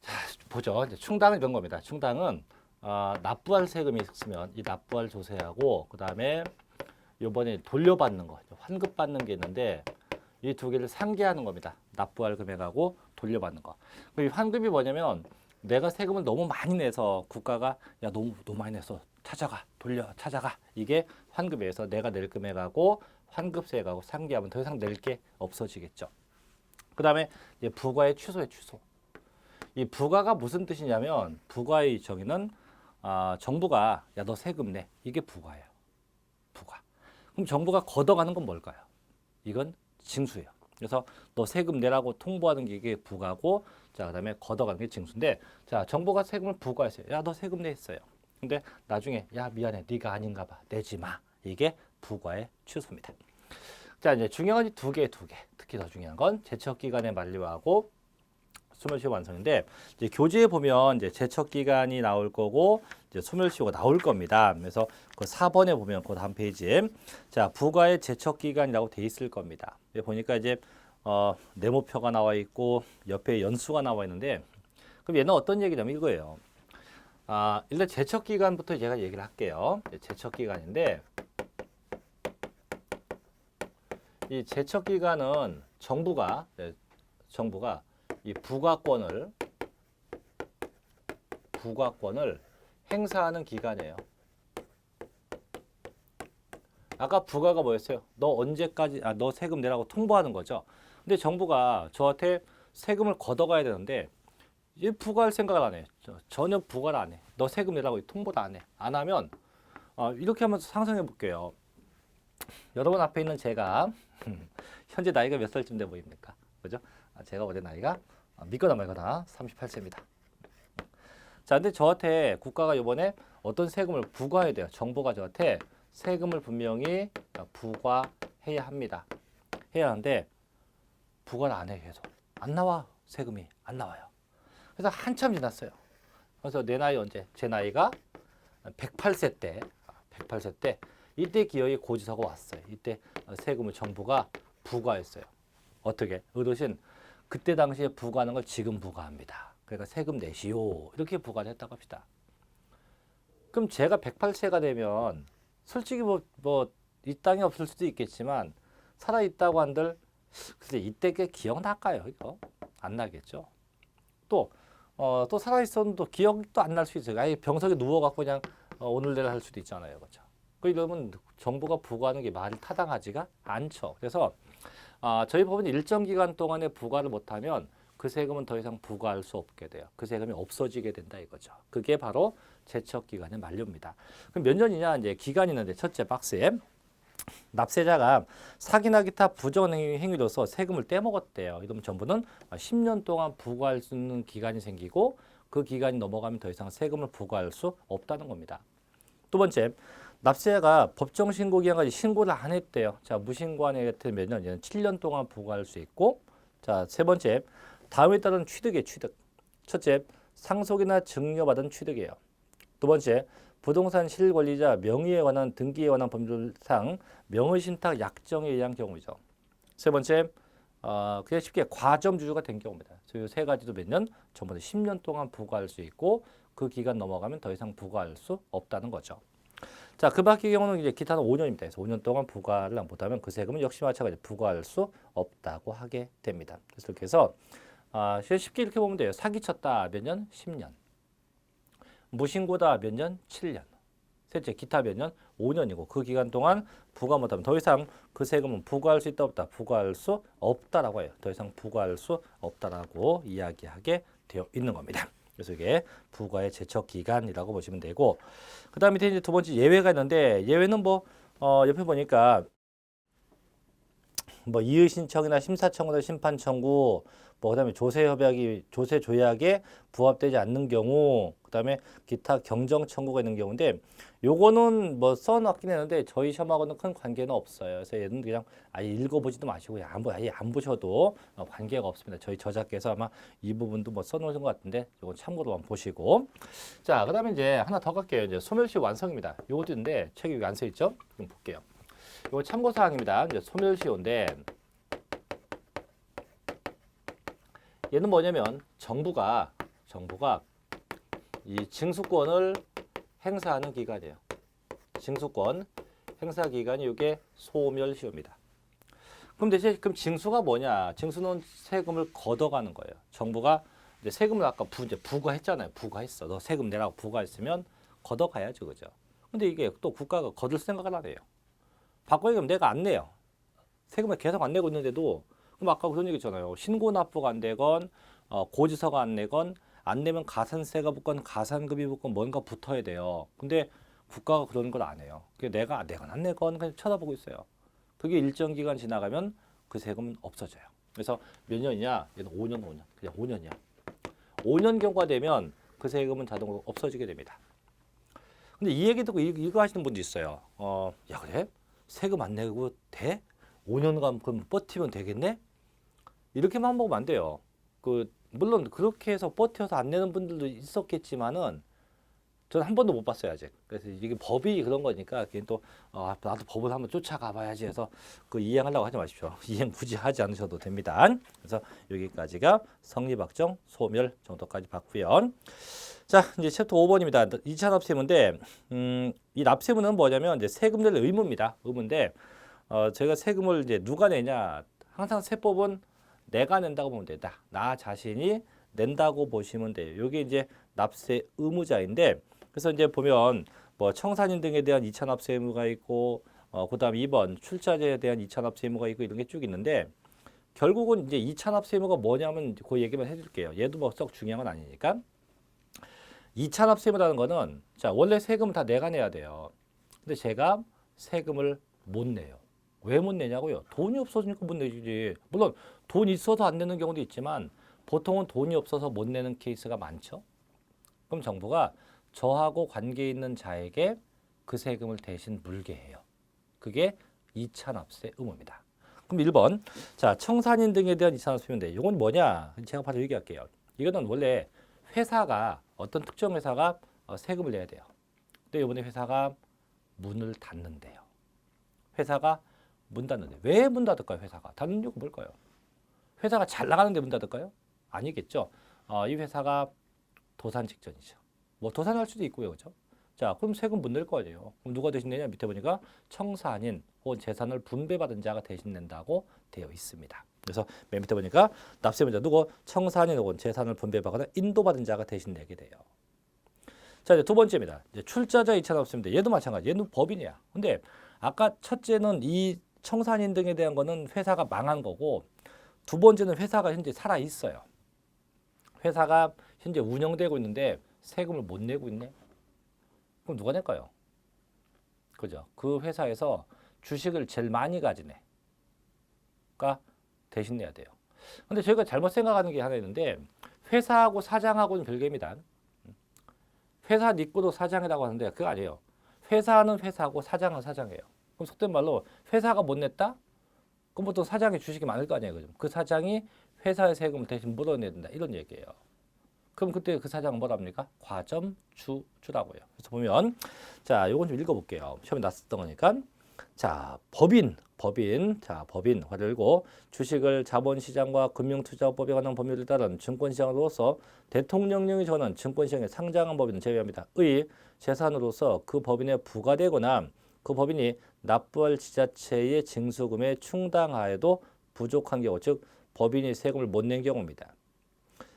자 보죠. 이제 충당은 이런 겁니다. 충당은 납부할 세금이 있으면 이 납부할 조세하고 그 다음에 이번에 돌려받는 거, 환급받는 게 있는데 이 두 개를 상계하는 겁니다. 납부할 금액하고 돌려받는 거. 이 환급이 뭐냐면 내가 세금을 너무 많이 내서 국가가 야 너무 많이 내서 찾아가 이게 환급에서 내가 낼 금액하고 환급세액하고 상계하면 더 이상 낼 게 없어지겠죠. 그 다음에 이제 부과의 취소의 취소. 이 부과가 무슨 뜻이냐면 부과의 정의는 정부가 야 너 세금 내 이게 부과예요. 부과. 그럼 정부가 걷어가는 건 뭘까요? 이건 징수예요. 그래서 너 세금 내라고 통보하는 게 이게 부과고 자 그다음에 걷어가는 게 징수인데 자 정부가 세금을 부과했어요. 야 너 세금 내 했어요. 근데 나중에 야 미안해 네가 아닌가 봐 내지 마. 이게 부과의 취소입니다. 자 이제 중요한 건 두 개. 특히 더 중요한 건 제척 기간의 만료하고 소멸시효 완성인데 이제 교재에 보면 이제 제척 기간이 나올 거고 이제 소멸시효가 나올 겁니다. 그래서 그 4번에 보면 그 다음 페이지에 자 부과의 제척 기간이라고 돼 있을 겁니다. 보니까 이제 네모표가 나와 있고 옆에 연수가 나와 있는데 그럼 얘는 어떤 얘기냐면 이거예요. 일단 제척 기간부터 제가 얘기를 할게요. 제척 기간인데 이 제척 기간은 정부가 이 부과권을 행사하는 기간이에요. 아까 부과가 뭐였어요? 너 언제까지 너 세금 내라고 통보하는 거죠. 근데 정부가 저한테 세금을 걷어가야 되는데 이 부과할 생각을 안 해. 전혀 부과를 안 해. 너 세금 내라고 통보도 안 해. 안 하면 이렇게 한번 상상해 볼게요. 여러분 앞에 있는 제가 현재 나이가 몇 살쯤 돼 보입니까? 그죠? 제가 올해 나이가 믿거나 말거나 38세입니다. 자, 근데 저한테 국가가 이번에 어떤 세금을 부과해야 돼요. 정부가 저한테 세금을 분명히 부과해야 합니다. 해야 하는데 부과를 안 해 계속. 안 나와. 세금이 안 나와요. 그래서 한참 지났어요. 그래서 내 나이 언제? 제 나이가 108세 때 이때 기어이 고지서가 왔어요. 이때 세금을 정부가 부과했어요. 어떻게? 어르신 그때 당시에 부과하는 걸 지금 부과합니다. 그러니까 세금 내시오. 이렇게 부과를 했다고 합시다. 그럼 제가 108세가 되면 솔직히 이 땅에 없을 수도 있겠지만 살아있다고 한들 글쎄 이때 게 기억날까요? 이거? 안 나겠죠. 또 살아있었는데 기억도 안 날 수 있어요. 아예 병석에 누워갖고 그냥 오늘 내일 할 수도 있잖아요. 그렇죠? 이러면 정부가 부과하는 게 말이 타당하지가 않죠. 그래서 저희 법은 일정 기간 동안에 부과를 못하면 그 세금은 더 이상 부과할 수 없게 돼요. 그 세금이 없어지게 된다 이거죠. 그게 바로 제척 기간의 만료입니다. 그럼 몇 년이냐? 이제 기간이 있는데 첫째 박스에 납세자가 사기나 기타 부정 행위로서 세금을 떼먹었대요. 이러면 정부는 10년 동안 부과할 수 있는 기간이 생기고 그 기간이 넘어가면 더 이상 세금을 부과할 수 없다는 겁니다. 두 번째, 납세자가 법정 신고 기간까지 신고를 안 했대요. 자, 무신고한 애 같으면 얘는 7년 동안 부과할 수 있고, 자, 세 번째, 다음에 따른 취득이에요. 취득. 첫째, 상속이나 증여받은 취득이에요. 두 번째, 부동산 실권리자 명의에 관한 등기에 관한 법률상 명의신탁 약정에 의한 경우이죠. 세 번째, 그냥 쉽게 과점주주가 된 경우입니다. 이 세 가지도 몇 년? 전부 다 10년 동안 부과할 수 있고 그 기간 넘어가면 더 이상 부과할 수 없다는 거죠. 자, 그 밖의 경우는 이제 기타는 5년입니다. 그래서 5년 동안 부과를 못하면 그 세금은 역시 마찬가지로 부과할 수 없다고 하게 됩니다. 그래서 이렇게 해서 쉽게 이렇게 보면 돼요. 사기쳤다 몇 년? 10년. 무신고다 몇 년? 7년. 셋째, 기타 몇 년? 5년이고 그 기간 동안 부과 못하면 더 이상 그 세금은 부과할 수 있다 없다? 부과할 수 없다라고 해요. 더 이상 부과할 수 없다라고 이야기하게 되어 있는 겁니다. 그래서 이게 부과의 제척 기간이라고 보시면 되고, 그 다음 밑에 이제 두 번째 예외가 있는데, 예외는 옆에 보니까 이의 신청이나 심사 청구나 심판 청구, 그다음에 조세 조약에 부합되지 않는 경우, 그다음에 기타 경정 청구가 있는 경우인데, 요거는 써놨긴 했는데 저희 시험하고는 큰 관계는 없어요. 그래서 얘는 그냥 아예 읽어보지도 마시고 아예 안 보셔도 관계가 없습니다. 저희 저자께서 아마 이 부분도 써놓으신 것 같은데 이건 참고로만 보시고, 자, 그다음에 이제 하나 더 갈게요. 이제 소멸시 완성입니다. 요것도 있는데 책이 여기 안 써 있죠? 좀 볼게요. 이거 참고 사항입니다. 이제 소멸시효인데. 얘는 뭐냐면 정부가 이 징수권을 행사하는 기간이에요. 징수권 행사 기간이 이게 소멸시효입니다. 그럼 징수가 뭐냐? 징수는 세금을 걷어가는 거예요. 정부가 이제 세금을 아까 부과했잖아요. 부과했어. 너 세금 내라고 부과했으면 걷어가야죠, 그죠? 근데 이게 또 국가가 거둘 생각을 안 해요. 바꿔 얘기하면 내가 안 내요. 세금을 계속 안 내고 있는데도, 그럼 아까 그런 얘기 있잖아요. 신고 납부가 안 되건 고지서가 안 내건 안 내면 가산세가 붙건 가산급이 붙건 뭔가 붙어야 돼요. 근데 국가가 그런 걸 안 해요. 내가 안 내건 그냥 쳐다보고 있어요. 그게 일정 기간 지나가면 그 세금은 없어져요. 그래서 몇 년이냐? 얘는 5년. 그냥 5년이야. 5년 경과가 되면 그 세금은 자동으로 없어지게 됩니다. 근데 이 얘기 듣고 이거 하시는 분도 있어요. 야, 그래? 세금 안 내고 돼? 5년간 그럼 버티면 되겠네? 이렇게만 보면 안 돼요. 물론 그렇게 해서 버텨서 안 내는 분들도 있었겠지만은 저는 한 번도 못 봤어요, 아직. 그래서 이게 법이 그런 거니까 그게 또 나도 법을 한번 쫓아가 봐야지 해서 이행하려고 하지 마십시오. 이행 굳이 하지 않으셔도 됩니다. 그래서 여기까지가 성립확정, 소멸 정도까지 봤고요. 자, 이제 챕터 5번입니다. 2차 납세무인데, 이 납세무는 뭐냐면 이제 세금 낼 의무입니다. 의무인데, 제가 세금을 이제 누가 내냐? 항상 세법은 내가 낸다고 보면 된다. 나 자신이 낸다고 보시면 돼요. 이게 이제 납세 의무자인데, 그래서 이제 보면 청산인 등에 대한 2차 납세 의무가 있고, 그다음 2번 출자재에 대한 2차 납세 의무가 있고 이런 게 쭉 있는데, 결국은 이제 2차 납세 의무가 뭐냐면 그 얘기만 해줄게요. 얘도 썩 중요한 건 아니니까. 2차 납세 의무라는 거는, 자, 원래 세금을 다 내가 내야 돼요. 근데 제가 세금을 못 내요. 왜 못 내냐고요? 돈이 없어지니까 못 내지. 물론 돈 있어서 안 내는 경우도 있지만 보통은 돈이 없어서 못 내는 케이스가 많죠. 그럼 정부가 저하고 관계 있는 자에게 그 세금을 대신 물게 해요. 그게 2차 납세 의무입니다. 그럼 1번. 자, 청산인 등에 대한 2차 납세 의무인데 이건 뭐냐? 제가 바로 얘기할게요. 이거는 원래 회사가 어떤 특정 회사가 세금을 내야 돼요. 근데 이번에 회사가 문을 닫는데요. 회사가 문 닫는데 왜 문 닫을까요? 회사가 닫는 이유가 뭘까요? 회사가 잘 나가는데 문 닫을까요? 아니겠죠. 이 회사가 도산 직전이죠. 도산할 수도 있고요, 그렇죠? 자, 그럼 세금 못 낼 거 아니에요. 그럼 누가 대신 내냐? 밑에 보니까 청산인 혹은 재산을 분배받은 자가 대신 낸다고 되어 있습니다. 그래서 맨 밑에 보니까 납세문자 누구? 청산인 혹은 재산을 분배받거나 인도받은 자가 대신 내게 돼요. 자, 이제 두 번째입니다. 이제 출자자 2차 납세인데 얘도 마찬가지. 얘는 법인이야. 근데 아까 첫째는 이 청산인 등에 대한 거는 회사가 망한 거고, 두 번째는 회사가 현재 살아 있어요. 회사가 현재 운영되고 있는데 세금을 못 내고 있네. 그럼 누가 낼까요? 그죠? 그 회사에서 주식을 제일 많이 가진 애가 대신 내야 돼요. 근데 저희가 잘못 생각하는 게 하나 있는데, 회사하고 사장하고는 별개입니다. 회사 니꼬도 사장이라고 하는데 그거 아니에요. 회사는 회사고 사장은 사장이에요. 그럼 속된 말로 회사가 못 냈다? 그럼 보통 사장이 주식이 많을 거 아니에요. 그죠? 그 사장이 회사의 세금을 대신 물어내야 된다. 이런 얘기예요. 그럼 그때 그 사장은 뭐랍니까? 과점주주라고요. 그래서 보면 자, 요건 좀 읽어볼게요. 시험에 났었던 거니까. 자, 법인. 자, 법인 화를고 주식을 자본시장과 금융투자법에 관한 법률에 따른 증권시장으로서 대통령령이 정하는 증권시장에 상장한 법인은 제외합니다. 의 재산으로서 그 법인에 부과되거나 그 법인이 납부할 지자체의 징수금에 충당하여도 부족한 경우, 즉 법인이 세금을 못 낸 경우입니다.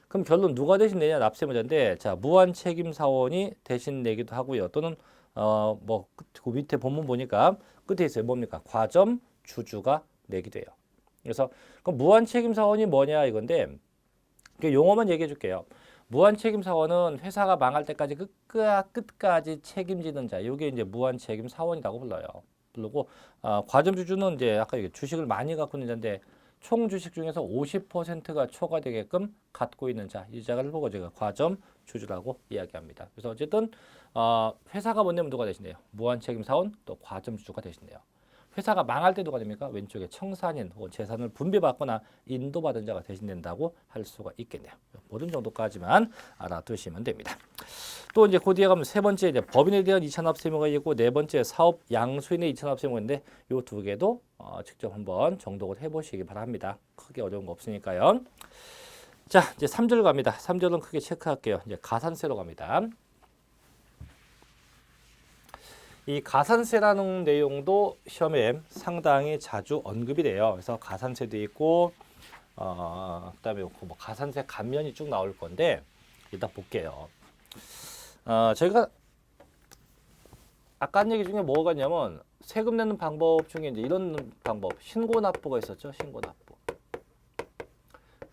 그럼 결론 누가 대신 내냐? 납세무자인데, 자, 무한 책임 사원이 대신 내기도 하고요. 또는 그 밑에 본문 보니까 끝에 있어요. 뭡니까? 과점 주주가 내기도 해요. 그래서 그럼 무한 책임 사원이 뭐냐 이건데, 그 용어만 얘기해 줄게요. 무한 책임 사원은 회사가 망할 때까지 끝까지 책임지는 자. 이게 이제 무한 책임 사원이라고 불러요. 부르고 과점 주주는 이제 아까 주식을 많이 갖고 있는 자인데 총 주식 중에서 50%가 초과되게끔 갖고 있는 자, 이 자를 보고 제가 과점 주주라고 이야기합니다. 그래서 어쨌든 회사가 못 내면 누가 대신해요? 무한 책임 사원 또 과점 주주가 대신해요. 회사가 망할 때 누가 됩니까? 왼쪽에 청산인 혹은 재산을 분배받거나 인도받은 자가 대신된다고 할 수가 있겠네요. 모든 정도까지만 알아두시면 됩니다. 또 이제 그 뒤에 가면 세 번째 이제 법인에 대한 이산납세무가 있고 네 번째 사업 양수인의 이산납세무인데 요 두 개도 직접 한번 정독을 해보시기 바랍니다. 크게 어려운 거 없으니까요. 자, 이제 3절 갑니다. 3절은 크게 체크할게요. 이제 가산세로 갑니다. 이 가산세라는 내용도 시험에 상당히 자주 언급이 돼요. 그래서 가산세도 있고, 그다음에 뭐 가산세 감면이 쭉 나올 건데 일단 볼게요. 저희가 아까 한 얘기 중에 뭐가 있냐면 세금 내는 방법 중에 이제 이런 방법, 신고납부가 있었죠. 신고납부.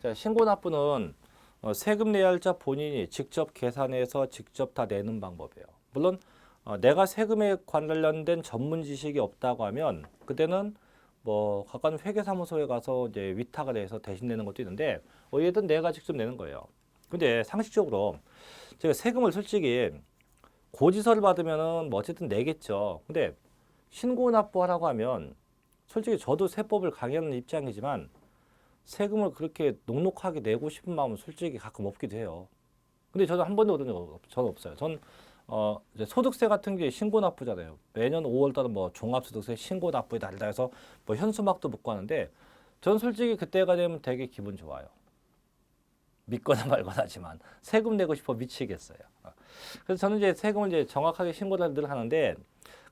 자, 신고납부는 세금 내야 할 자 본인이 직접 계산해서 직접 다 내는 방법이에요. 물론 내가 세금에 관련된 전문 지식이 없다고 하면 그때는 뭐 가까운 회계사무소에 가서 이제 위탁을 해서 대신 내는 것도 있는데 어쨌든 내가 직접 내는 거예요. 근데 상식적으로 제가 세금을 솔직히 고지서를 받으면은 뭐 어쨌든 내겠죠. 근데 신고납부하라고 하면 솔직히 저도 세법을 강의하는 입장이지만 세금을 그렇게 넉넉하게 내고 싶은 마음은 솔직히 가끔 없기도 해요. 근데 저는 한 번도 얻은 적 저는 없어요. 전 이제 소득세 같은 게 신고납부잖아요. 매년 5월달은 뭐 종합소득세 신고납부에 달다 해서 뭐 현수막도 붙고 하는데 전 솔직히 그때가 되면 되게 기분 좋아요. 믿거나 말거나 하지만 세금 내고 싶어 미치겠어요. 그래서 저는 이제 세금을 이제 정확하게 신고를 늘 하는데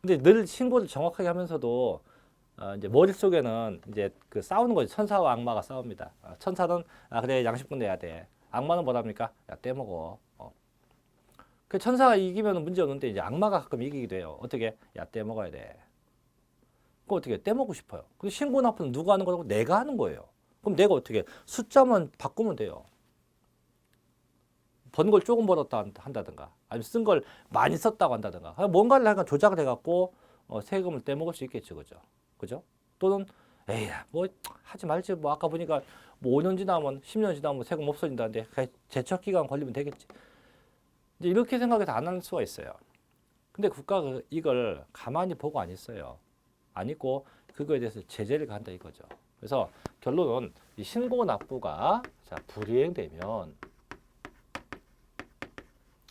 근데 늘 신고를 정확하게 하면서도 이제 머릿속에는 이제 그 싸우는 거죠. 천사와 악마가 싸웁니다. 천사는 그래 양식분 내야 돼. 악마는 뭐랍니까? 야 떼먹어. 그 천사가 이기면 문제 없는데 이제 악마가 가끔 이기기도 해요. 어떻게? 야 떼먹어야 돼. 그거 어떻게 떼먹고 싶어요. 근데 신고납부는 누가 하는 거라고? 내가 하는 거예요. 그럼 내가 어떻게 숫자만 바꾸면 돼요. 번 걸 조금 벌었다 한다든가 아니면 쓴 걸 많이 썼다고 한다든가 뭔가를 약간 조작을 해갖고 세금을 떼먹을 수 있겠죠. 그죠? 또는 에이 뭐 하지 말지 뭐 아까 보니까 뭐 5년 지나면 10년 지나면 세금 없어진다는데 제척 기간 걸리면 되겠지. 이제 이렇게 생각해서 안 할 수가 있어요. 근데 국가가 이걸 가만히 보고 안 있어요. 안 있고 그거에 대해서 제재를 간다 이거죠. 그래서 결론은 이 신고 납부가 자 불이행되면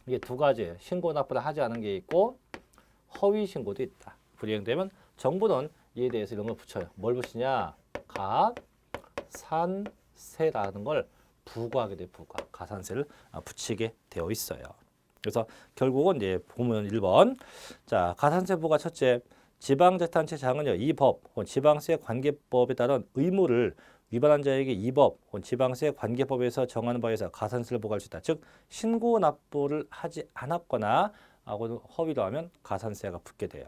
이게 두 가지예요. 신고 납부를 하지 않은 게 있고 허위 신고도 있다. 불이행되면 정부는 이에 대해서 이런 걸 붙여요. 뭘 붙이냐? 가산세라는 걸 부과하게 돼. 가산세를 붙이게 되어 있어요. 그래서 결국은 이제 보면 1번. 자, 가산세 부과 첫째. 지방자치단체장은요. 이 법, 지방세 관계법에 따른 의무를 위반한 자에게 이 법, 지방세 관계법에서 정하는 바에 의해서 가산세를 부과할 수 있다. 즉 신고 납부를 하지 않았거나 허위로 하면 가산세가 붙게 돼요.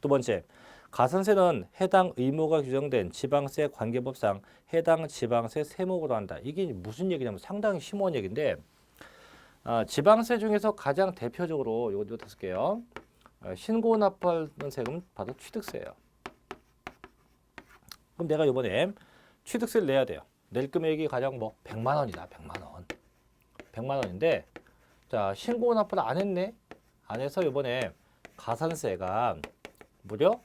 두 번째, 가산세는 해당 의무가 규정된 지방세 관계법상 해당 지방세 세목으로 한다. 이게 무슨 얘기냐면 상당히 심오한 얘기인데 지방세 중에서 가장 대표적으로 이거 다섯 개요. 신고 납부하는 세금은 바로 취득세예요. 그럼 내가 이번에 취득세를 내야 돼요. 낼 금액이 가장 뭐 100만 원이다. 100만 원. 100만 원인데 자, 신고 납부를 안 했네. 안 해서 이번에 가산세가 무려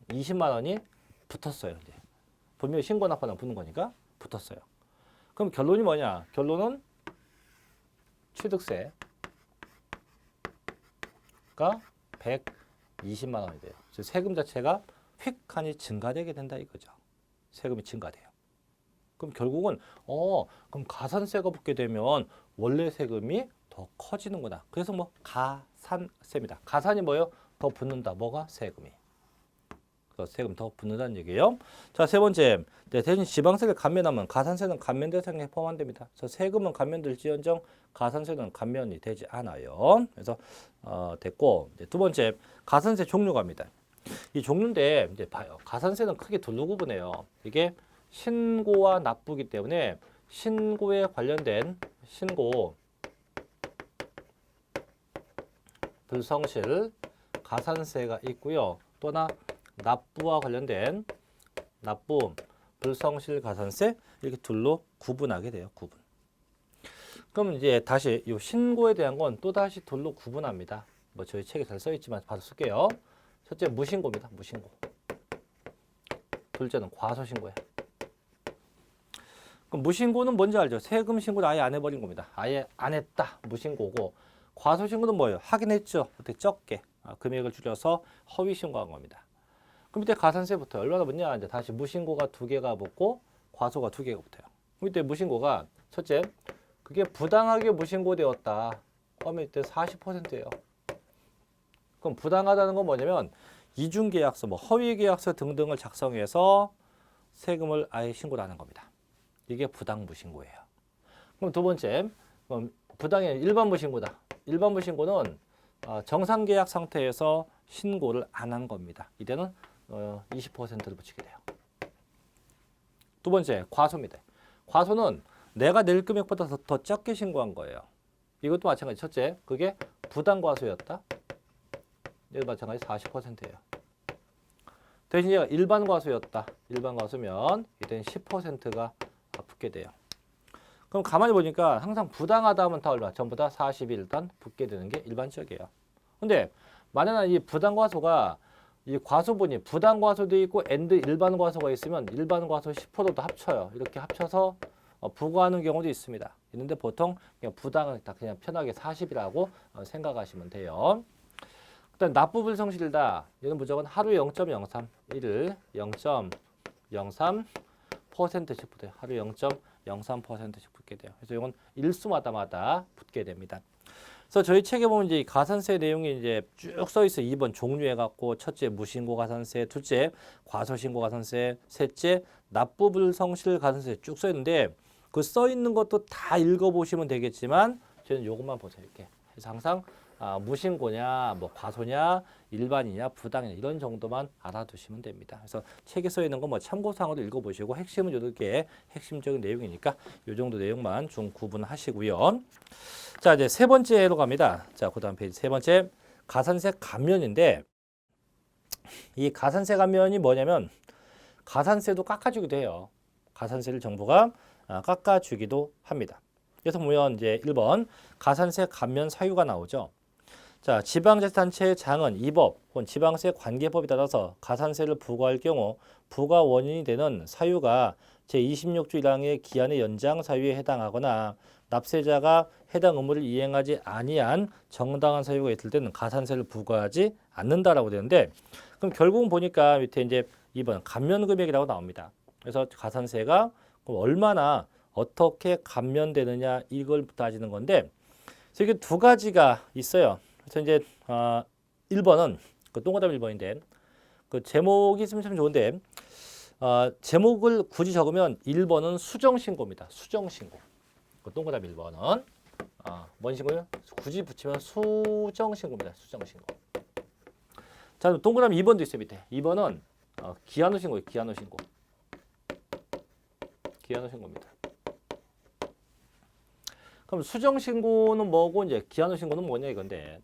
20만 원이 붙었어요. 이제 분명히 신고 납부나 붙는 거니까 붙었어요. 그럼 결론이 뭐냐? 결론은 취득세가 120만 원이 돼요. 즉 세금 자체가 휙하니 증가되게 된다 이거죠. 세금이 증가돼요. 그럼 결국은 그럼 가산세가 붙게 되면 원래 세금이 더 커지는구나. 그래서 뭐 가산세입니다. 가산이 뭐예요? 더 붙는다. 뭐가? 세금이. 그래서 세금 더 붙는다는 얘기예요. 자, 세 번째. 대신 지방세를 감면하면 가산세는 감면 대상에 포함 안 됩니다. 그래서 세금은 감면될지언정 가산세는 감면이 되지 않아요. 그래서 됐고, 두 번째 가산세 종류가입니다. 이 종류인데 이제 봐요. 가산세는 크게 둘로 구분해요. 이게 신고와 납부이기 때문에 신고에 관련된 신고 불성실 가산세가 있고요. 또 하나 납부와 관련된 납부 불성실 가산세 이렇게 둘로 구분하게 돼요. 구분. 그럼 이제 다시 이 신고에 대한 건 또 다시 둘로 구분합니다. 뭐 저희 책에 잘 써 있지만 봐서 쓸게요. 첫째 무신고입니다. 무신고. 둘째는 과소신고예요. 그럼 무신고는 뭔지 알죠? 세금 신고를 아예 안 해버린 겁니다. 아예 안 했다. 무신고고. 과소신고는 뭐예요? 하긴 했죠. 어떻게 적게 금액을 줄여서 허위 신고한 겁니다. 그럼 이때 가산세부터 얼마나 붙냐? 이제 다시 무신고가 2개가 붙고 과소가 2개가 붙어요. 그럼 이때 무신고가 첫째 그게 부당하게 무신고되었다. 그러면 이때 40%예요. 그럼 부당하다는 건 뭐냐면 이중계약서, 뭐 허위계약서 등등을 작성해서 세금을 아예 신고를 하는 겁니다. 이게 부당무신고예요. 그럼 두 번째, 부당의 일반 무신고다. 일반 무신고는 정상계약 상태에서 신고를 안 한 겁니다. 이때는 20%를 붙이게 돼요. 두 번째, 과소입니다. 과소는 내가 낼 금액보다 더 적게 신고한 거예요. 이것도 마찬가지. 첫째, 그게 부당과소였다. 이것도 마찬가지 40%예요. 대신 얘가 일반 과소였다. 일반 과소면 이때는 10%가 붙게 돼요. 그럼 가만히 보니까 항상 부당하다 하면 다 얼마? 전부 다 40이 일단 붙게 되는 게 일반적이에요. 근데 만약에 이 부당과소가 이 과소분이 부당과소도 있고 and 일반 과소가 있으면 일반 과소 10%도 합쳐요. 이렇게 합쳐서 부과하는 경우도 있습니다. 있는데 보통 그냥 부당은 그냥 편하게 40이라고 생각하시면 돼요. 일단 납부 불성실이다. 얘는 무조건 하루 0.03, 1을 0.03%씩 붙어요. 하루 0.03%씩 붙게 돼요. 그래서 이건 일수마다 붙게 됩니다. 그래서 저희 책에 보면 이제 가산세 내용이 이제 쭉 써 있어요. 2번 종류해 갖고 첫째 무신고 가산세, 둘째 과소신고 가산세, 셋째 납부 불성실 가산세 쭉 써 있는데 그 써 있는 것도 다 읽어 보시면 되겠지만 저는 요것만 보세요. 이렇게. 그래서 항상 무신고냐, 뭐 과소냐, 일반이냐, 부당이냐 이런 정도만 알아두시면 됩니다. 그래서 책에 써 있는 거 뭐 참고사항으로 읽어보시고 핵심은 이렇게 핵심적인 내용이니까 이 정도 내용만 좀 구분하시고요. 자 이제 세 번째로 갑니다. 자 그다음 페이지 세 번째 가산세 감면인데 이 가산세 감면이 뭐냐면 가산세도 깎아주기도 해요. 가산세를 정부가 깎아주기도 합니다. 그래서 보면 이제 1번 가산세 감면 사유가 나오죠. 자, 지방자치단체의 장은 이 법 혹은 지방세 관계법에 따라서 가산세를 부과할 경우 부과 원인이 되는 사유가 제26조 1항의 기한의 연장 사유에 해당하거나 납세자가 해당 의무를 이행하지 아니한 정당한 사유가 있을 때는 가산세를 부과하지 않는다라고 되는데 그럼 결국은 보니까 밑에 이제 2번 감면금액이라고 나옵니다. 그래서 가산세가 얼마나 어떻게 감면되느냐 이걸 따지는 건데 그래서 이게 두 가지가 있어요. 그래서 이제 1번은 그 동그라미 1번인데 그 제목이 있으면 참 좋은데 제목을 굳이 적으면 1번은 수정신고입니다. 수정신고. 그 동그라미 1번은 뭔 신고요? 굳이 붙이면 수정신고입니다. 수정신고. 자, 동그라미 2번도 있어요. 밑에. 2번은 기한후 신고예요. 기한후 신고. 기한후 신고입니다. 그럼 수정신고는 뭐고 이제 기한후 신고는 뭐냐 이건데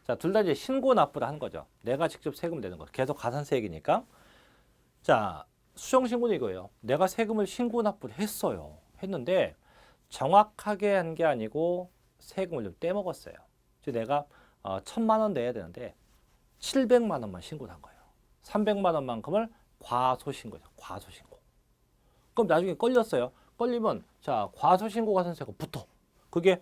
자, 둘 다 이제 신고 납부를 하는 거죠. 내가 직접 세금 내는 거. 계속 가산세액이니까. 자, 수정신고는 이거예요. 내가 세금을 신고 납부를 했어요. 했는데 정확하게 한 게 아니고 세금을 좀 떼먹었어요. 즉 내가 1,000만 원 내야 되는데 700만 원만 신고를 한 거예요. 300만 원만큼을 과소신고죠. 과소신고. 그럼 나중에 걸렸어요. 걸리면 자 과소신고 가산세가 붙어. 그게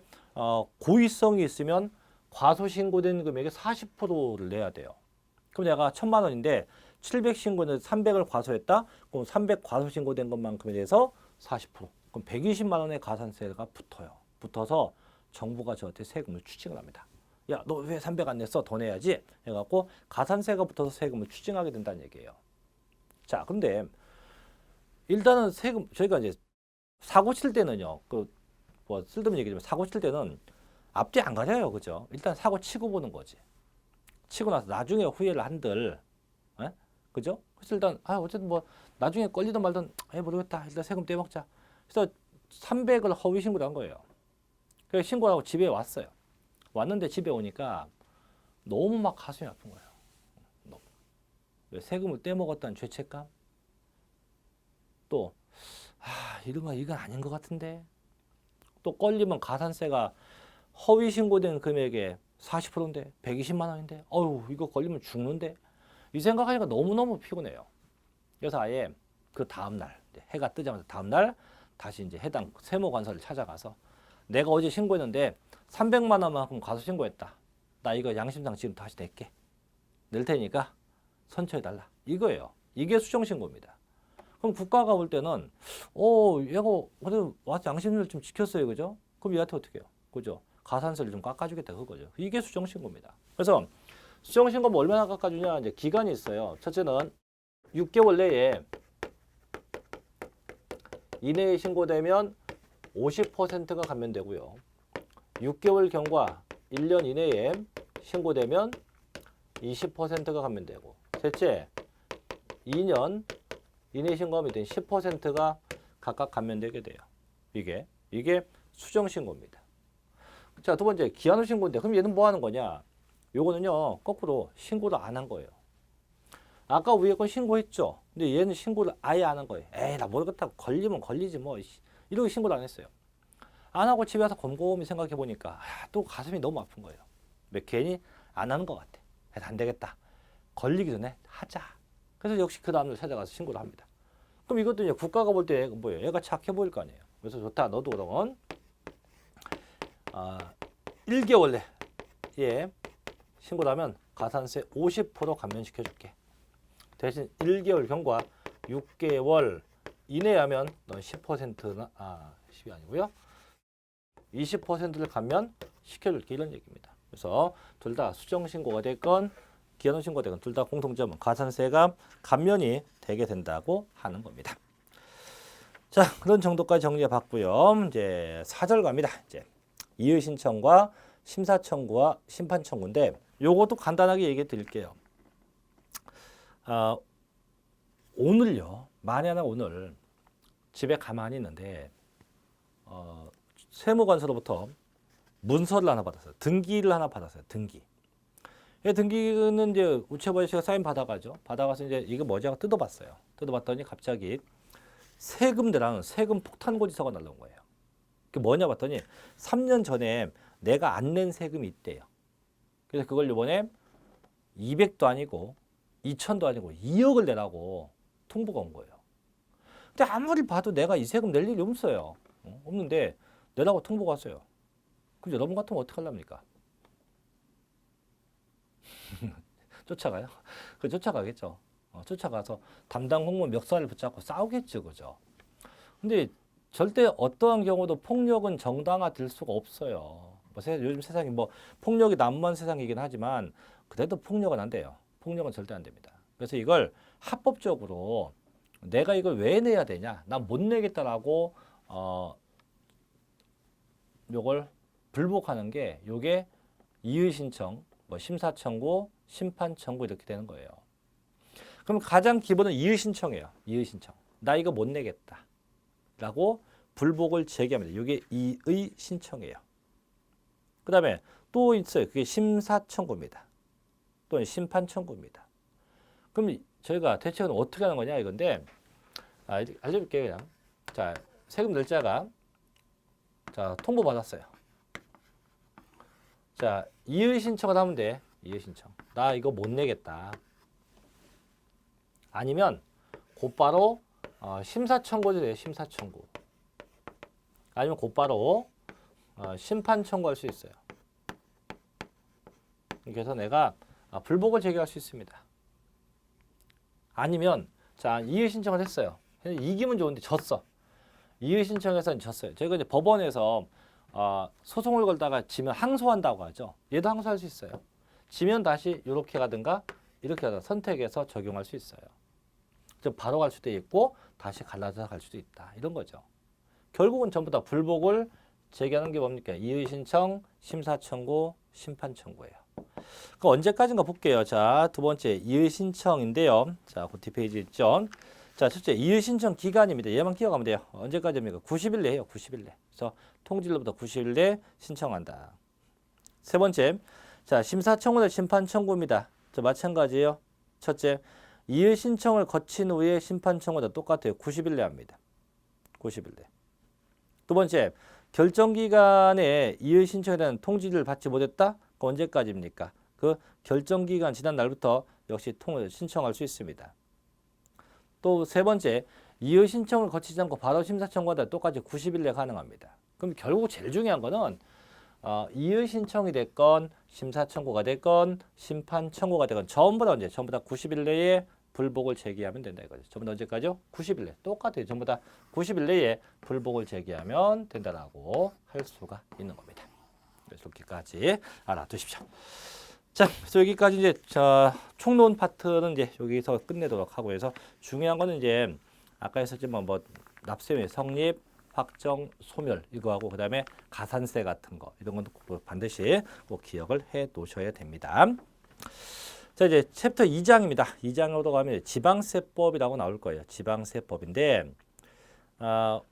고의성이 있으면 과소신고된 금액의 40%를 내야 돼요. 그럼 내가 1000만 원인데 700 신고는 300을 과소했다. 그럼 300 과소신고된 것만큼에 대해서 40%. 그럼 120만 원의 가산세가 붙어요. 붙어서 정부가 저한테 세금을 추징을 합니다. 야, 너 왜 300 안 냈어? 더 내야지. 해갖고 가산세가 붙어서 세금을 추징하게 된다는 얘기예요. 자, 근데 일단은 세금 저희가 이제 사고 칠 때는요. 뭐 쓸데없는 얘기지만 사고 칠 때는 앞뒤 안 가려요, 그죠? 일단 사고 치고 보는 거지. 치고 나서 나중에 후회를 한들, 에? 그죠? 그래서 일단 어쨌든 뭐 나중에 걸리든 말든 모르겠다. 일단 세금 떼먹자. 그래서 300을 허위 신고를 한 거예요. 그래서 신고하고 집에 왔어요. 왔는데 집에 오니까 너무 막 가슴이 아픈 거예요. 너무. 왜 세금을 떼먹었다는 죄책감? 또 이건 아닌 것 같은데. 또 걸리면 가산세가 허위 신고된 금액의 40%인데 120만 원인데 이거 걸리면 죽는데 이 생각하니까 너무너무 피곤해요. 그래서 아예 그 다음날 해가 뜨자마자 다음날 다시 이제 해당 세무관서를 찾아가서 내가 어제 신고했는데 300만 원만큼 과소신고했다. 나 이거 양심상 지금 다시 낼게. 낼 테니까 선처해달라. 이거예요. 이게 수정신고입니다. 그럼 국가가 볼 때는 얘가 그래도 와서 양심을 좀 지켰어요. 그죠? 그럼 얘한테 어떻게 해요? 그죠? 가산세를 좀 깎아주겠다 그거죠. 이게 수정신고입니다. 그래서 수정신고 뭐 얼마나 깎아주냐 이제 기간이 있어요. 첫째는 6개월 내에 이내에 신고되면 50%가 감면되고요. 6개월 경과 1년 이내에 신고되면 20%가 감면되고 셋째 2년 이내 신고하면 10%가 각각 감면되게 돼요. 이게 수정신고입니다. 자, 두 번째 기한후 신고인데 그럼 얘는 뭐 하는 거냐? 요거는요 거꾸로 신고를 안 한 거예요. 아까 위에 건 신고했죠. 근데 얘는 신고를 아예 안 한 거예요. 나 모르겠다. 걸리면 걸리지 뭐. 이러고 신고를 안 했어요. 안 하고 집에 와서 곰곰이 생각해 보니까 또 가슴이 너무 아픈 거예요. 왜 괜히 안 하는 것 같아. 그래서 안 되겠다. 걸리기 전에 하자. 그래서 역시 그 다음날 찾아가서 신고를 합니다. 그럼 이것도 이제 국가가 볼 때 뭐예요? 얘가 착해 보일 거 아니에요. 그래서 좋다. 너도 그러면 1개월 내에 신고를 하면 가산세 50% 감면시켜줄게. 대신 1개월 경과 6개월 이내에 하면 넌 10%나 10이 아니고요. 20%를 감면시켜줄게 이런 얘기입니다. 그래서 둘 다 수정신고가 됐건 기한후 신고가 됐건 둘 다 공통점은 가산세가 감면이 되게 된다고 하는 겁니다. 자, 그런 정도까지 정리해 봤고요. 이제 4절 갑니다. 이제 이의 신청과 심사 청구와 심판 청구인데 요것도 간단하게 얘기해 드릴게요. 오늘요. 만약에 오늘 집에 가만히 있는데 세무관서로부터 문서를 하나 받았어요. 등기를 하나 받았어요. 등기. 등기는 이제 우체부 아저씨가 사인 받아가죠. 받아가서 이제 이거 뭐지 하고 뜯어봤어요. 뜯어봤더니 갑자기 세금대라는 세금 폭탄 고지서가 날라온 거예요. 그게 뭐냐 봤더니 3년 전에 내가 안 낸 세금이 있대요. 그래서 그걸 이번에 200도 아니고 2천도 아니고 2억을 내라고 통보가 온 거예요. 근데 아무리 봐도 내가 이 세금 낼 일이 없어요. 없는데 내라고 통보가 왔어요. 그럼 여러분 같으면 어떻게 하렵니까? 쫓아가요? 쫓아가겠죠. 쫓아가서 담당 공무원 멱살을 붙잡고 싸우겠죠. 그죠? 근데 절대 어떠한 경우도 폭력은 정당화될 수가 없어요. 요즘 세상이 폭력이 난무한 세상이긴 하지만 그래도 폭력은 안 돼요. 폭력은 절대 안 됩니다. 그래서 이걸 합법적으로 내가 이걸 왜 내야 되냐? 난 못 내겠다라고 요걸 불복하는 게 요게 이의 신청, 심사 청구, 심판 청구 이렇게 되는 거예요. 그럼 가장 기본은 이의 신청이에요. 이의 신청. 나 이거 못 내겠다. 라고 불복을 제기합니다. 이게 이의 신청이에요. 그 다음에 또 있어요. 그게 심사 청구입니다. 또는 심판 청구입니다. 그럼 저희가 대책은 어떻게 하는 거냐 이건데 알려줄게요. 그냥. 자, 세금 낼자가 통보 받았어요. 자, 이의 신청을 하면 돼. 이의 신청. 나 이거 못 내겠다. 아니면 곧바로 심사 청구도 돼요. 심사 청구. 아니면 곧바로 심판 청구할 수 있어요. 그래서 내가 불복을 제기할 수 있습니다. 아니면 자 이의 신청을 했어요. 이기면 좋은데 졌어. 이의 신청해서 졌어요. 저희가 이제 법원에서 소송을 걸다가 지면 항소한다고 하죠. 얘도 항소할 수 있어요. 지면 다시 이렇게 가든가 이렇게 하다 선택해서 적용할 수 있어요. 좀 바로 갈 수도 있고 다시 갈라서 갈 수도 있다. 이런 거죠. 결국은 전부 다 불복을 제기하는 게 뭡니까? 이의 신청, 심사 청구, 심판 청구예요. 그 언제까지인가 볼게요. 자, 두 번째 이의 신청인데요. 자, 그 뒷페이지 있죠. 자, 첫째 이의 신청 기간입니다. 얘만 기억하면 돼요. 언제까지입니까? 90일 내예요. 90일 내. 그래서 통지일로부터 90일 내 신청한다. 세 번째, 자 심사 청구나 심판 청구입니다. 자, 마찬가지예요. 첫째, 이의 신청을 거친 후에 심판 청구도 똑같아요. 90일 내 합니다. 90일 내. 두 번째, 결정 기간에 이의 신청에 대한 통지를 받지 못했다? 그 언제까지입니까? 그 결정 기간 지난 날부터 역시 신청할 수 있습니다. 또 세 번째, 이의 신청을 거치지 않고 바로 심사 청구하다 똑같이 90일 내 가능합니다. 그럼 결국 제일 중요한 거는 이의 신청이 됐건 심사 청구가 됐건 심판 청구가 됐건 전부 다 언제? 전부 다 90일 내에 불복을 제기하면 된다 이거죠. 전부 다 언제까지요? 90일 내. 똑같아요. 전부 다 90일 내에 불복을 제기하면 된다라고 할 수가 있는 겁니다. 그래서 여기까지 알아두십시오. 자, 그래서 여기까지 이제 총론 파트는 이제 여기서 끝내도록 하고 해서 중요한 거는 이제 아까 했었지만 뭐 납세의 성립, 확정, 소멸 이거하고 그다음에 가산세 같은 거 이런 건 반드시 꼭 기억을 해 놓으셔야 됩니다. 자, 이제 챕터 2장입니다. 2장으로 가면 지방세법이라고 나올 거예요. 지방세법인데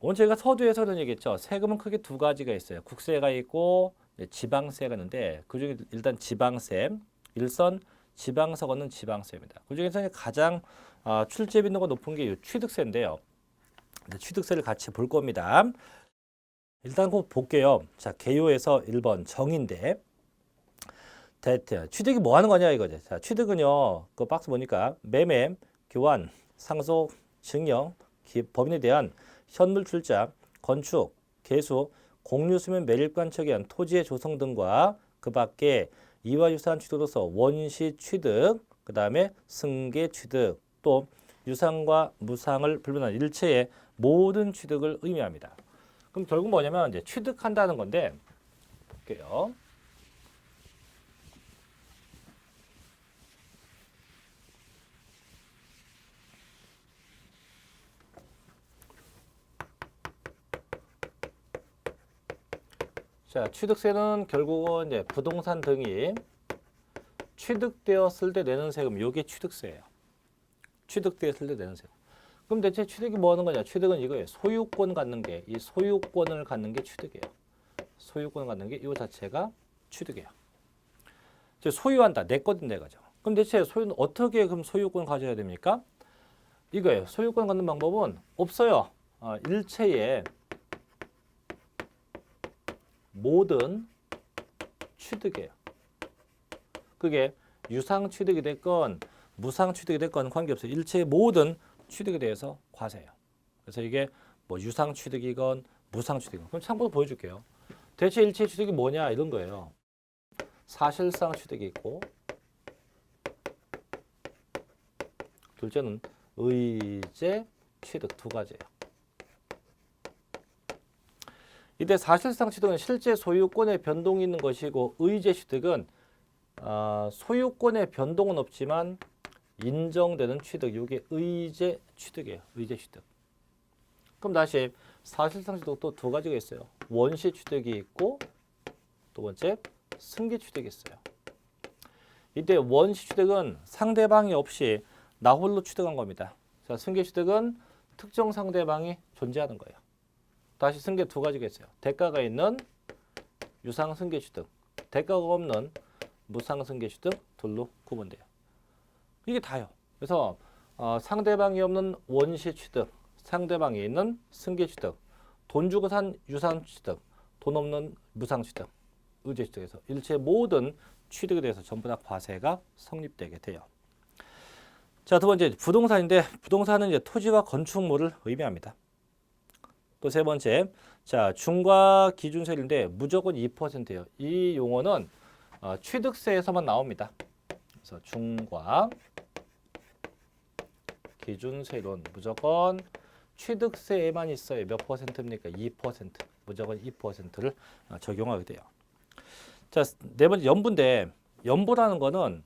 오늘 저희가 서두에서는 얘기했죠. 세금은 크게 두 가지가 있어요. 국세가 있고 지방세가 있는데 그중에 일단 지방세, 일선 지방서 걷는 지방세입니다. 그중에서 가장 출제 빈도가 높은 게 취득세인데요. 취득세를 같이 볼 겁니다. 일단 꼭 볼게요. 자, 개요에서 1번 정인데 취득이 뭐 하는 거냐 이거죠. 자, 취득은요. 그 박스 보니까 매매, 교환, 상속, 증여, 법인에 대한 현물 출자, 건축, 개수, 공유 수면 매립관청에 의한 토지의 조성 등과 그 밖에 이화유산 취득으로서 원시 취득, 그 다음에 승계 취득, 또 유상과 무상을 불문한 일체의 모든 취득을 의미합니다. 그럼 결국 뭐냐면 이제 취득한다는 건데 볼게요. 자, 취득세는 결국은 이제 부동산 등이 취득되었을 때 내는 세금, 요게 취득세예요. 취득되었을 때 내는 세금. 그럼 대체 취득이 뭐 하는 거냐? 취득은 이거예요. 소유권 갖는 게, 이 소유권을 갖는 게 취득이에요. 소유권을 갖는 게 이 자체가 취득이에요. 즉 소유한다, 내 거든 내 거죠. 그럼 대체 소유는 어떻게 그럼 소유권을 가져야 됩니까? 이거예요. 소유권 갖는 방법은 없어요. 일체의 모든 취득이에요. 그게 유상 취득이 됐건 무상 취득이 됐건 관계없어요. 일체의 모든 취득에 대해서 과세예요. 그래서 이게 뭐 유상 취득이건 무상 취득이건 그럼 참고로 보여줄게요. 대체 일체 취득이 뭐냐 이런 거예요. 사실상 취득이 있고 둘째는 의제 취득 두 가지예요. 이때 사실상 취득은 실제 소유권의 변동이 있는 것이고 의제 취득은 소유권의 변동은 없지만 인정되는 취득, 이게 의제 취득이에요. 의제 취득. 그럼 다시 사실상 취득 또 두 가지가 있어요. 원시 취득이 있고 두 번째 승계 취득이 있어요. 이때 원시 취득은 상대방이 없이 나 홀로 취득한 겁니다. 자, 승계 취득은 특정 상대방이 존재하는 거예요. 다시 승계 두 가지가 있어요. 대가가 있는 유상 승계 취득, 대가가 없는 무상 승계 취득 둘로 구분돼요. 이게 다요. 그래서 상대방이 없는 원시 취득, 상대방이 있는 승계 취득, 돈 주고 산 유상 취득, 돈 없는 무상 취득. 의제 취득에서 일체 모든 취득에 대해서 전부 다 과세가 성립되게 돼요. 자, 두 번째 부동산인데 부동산은 이제 토지와 건축물을 의미합니다. 또 세 번째, 자 중과 기준세율인데 무조건 2%예요. 이 용어는 취득세에서만 나옵니다. 그래서 중과 기준세율은 무조건 취득세에만 있어요. 몇 퍼센트입니까? 2%. 무조건 2%를 적용하게 돼요. 자, 네 번째 연부인데 연부라는 거는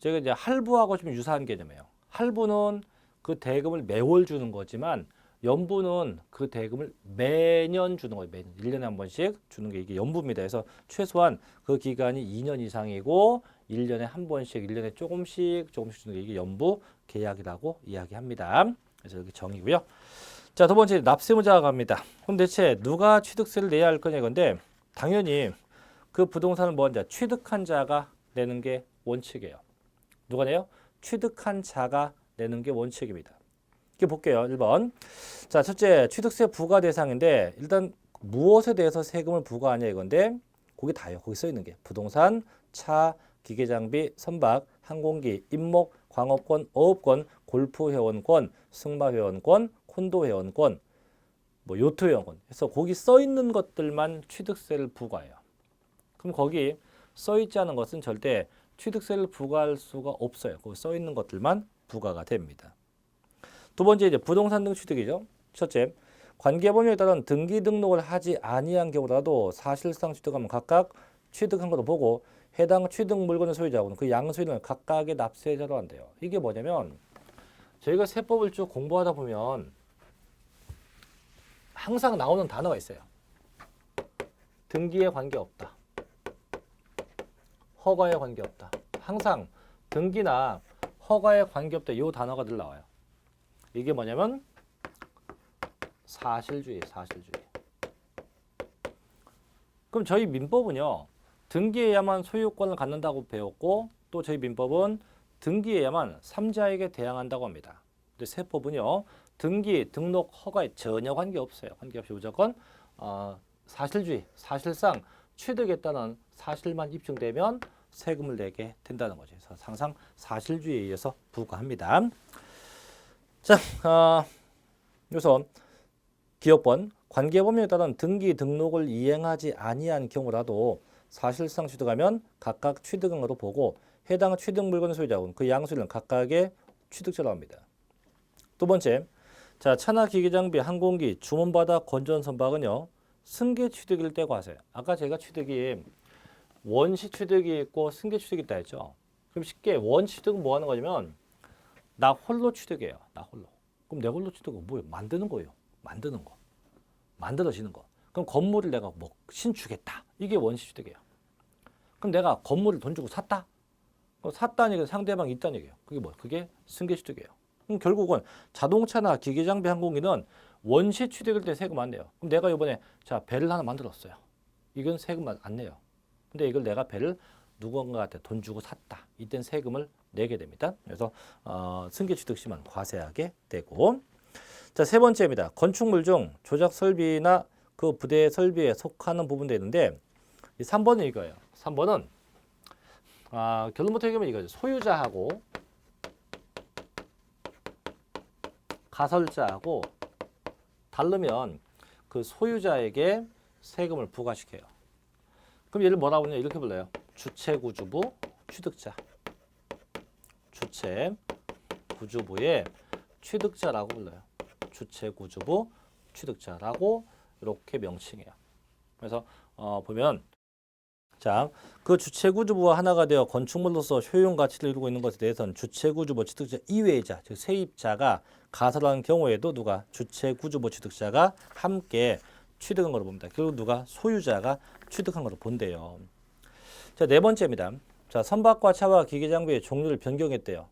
제가 이제 할부하고 좀 유사한 개념이에요. 할부는 그 대금을 매월 주는 거지만 연부는 그 대금을 매년 주는 거예요. 매년 1년에 한 번씩 주는 게 이게 연부입니다. 그래서 최소한 그 기간이 2년 이상이고 1년에 한 번씩 1년에 조금씩 주는 게 이게 연부 계약이라고 이야기합니다. 그래서 여기 정의고요. 자, 두 번째 납세무자가 갑니다. 그럼 대체 누가 취득세를 내야 할 거냐 이건데 당연히 그 부동산을 뭐 한자 취득한 자가 내는 게 원칙이에요. 누가 내요? 취득한 자가 내는 게 원칙입니다. 이렇게 볼게요. 1번. 자, 첫째 취득세 부과 대상인데 일단 무엇에 대해서 세금을 부과하냐 이건데 거기 다요. 거기 써 있는 게 부동산, 차, 기계장비, 선박, 항공기, 임목, 광업권, 어업권, 골프회원권, 승마회원권, 콘도회원권, 뭐 요트회원권. 그래서 거기 써 있는 것들만 취득세를 부과해요. 그럼 거기 써 있지 않은 것은 절대 취득세를 부과할 수가 없어요. 거기 써 있는 것들만 부과가 됩니다. 두 번째 이제 부동산 등 취득이죠. 첫째, 관계법령에 따른 등기 등록을 하지 아니한 경우라도 사실상 취득하면 각각 취득한 것으로 보고 해당 취득 물건의 소유자하고는 그 양수인을 각각의 납세자로 한대요. 이게 뭐냐면 저희가 세법을 쭉 공부하다 보면 항상 나오는 단어가 있어요. 등기에 관계없다. 허가에 관계없다. 항상 등기나 허가에 관계없다. 이 단어가 늘 나와요. 이게 뭐냐면 사실주의. 그럼 저희 민법은요. 등기해야만 소유권을 갖는다고 배웠고 또 저희 민법은 등기해야만 삼자에게 대항한다고 합니다. 근데 세법은요. 등기, 등록, 허가에 전혀 관계없어요. 관계없이 무조건 사실주의. 사실상 취득했다는 사실만 입증되면 세금을 내게 된다는 거죠. 그래서 항상 사실주의에 의해서 부과합니다. 자, 우선 기업번 관계법령에 따른 등기 등록을 이행하지 아니한 경우라도 사실상 취득하면 각각 취득한 것으로 보고 해당 취득 물건의 소유자는 그 양수는 각각의 취득자로 합니다. 두 번째, 자 차나 기계장비, 항공기, 주문받아 건전 선박은요 승계 취득일 때 과세. 아까 제가 취득이 원시 취득이 있고 승계 취득이 있다 했죠. 그럼 쉽게 원시 취득은 뭐 하는 거냐면 나 홀로 취득해요. 나 홀로. 그럼 내 홀로 취득은 뭐예요? 만드는 거예요. 만드는 거. 만들어지는 거. 그럼 건물을 내가 뭐 신축했다. 이게 원시 취득이에요. 그럼 내가 건물을 돈 주고 샀다. 샀다는 얘기는 상대방이 있다는 얘기예요. 그게 뭐예요? 그게 승계 취득이에요. 그럼 결국은 자동차나 기계장비, 항공기는 원시 취득일 때 세금 안 내요. 그럼 내가 이번에 자 배를 하나 만들었어요. 이건 세금 안 내요. 근데 이걸 내가 배를 누군가한테 돈 주고 샀다. 이땐 세금을 내게 됩니다. 그래서 승계 취득 시만 과세하게 되고 자, 세 번째입니다. 건축물 중 조작 설비나 그 부대 설비에 속하는 부분도 있는데 3번은 이거예요. 3번은 결론부터 얘기하면 이거죠. 소유자하고 가설자하고 다르면 그 소유자에게 세금을 부과시켜요. 그럼 얘를 뭐라고 하냐 이렇게 불러요. 주체구주부 취득자. 주체구주부의 취득자라고 불러요. 주체구주부 취득자라고 이렇게 명칭해요. 그래서 보면 자, 그 주체구주부와 하나가 되어 건축물로서 효용 가치를 이루고 있는 것에 대해서는 주체구주부 취득자 이외자, 즉 세입자가 가설한 경우에도 누가 주체구주부 취득자가 함께 취득한 걸로 봅니다. 결국 누가 소유자가 취득한 걸로 본대요. 자, 네 번째입니다. 자, 선박과 차와 기계 장비의 종류를 변경했대요.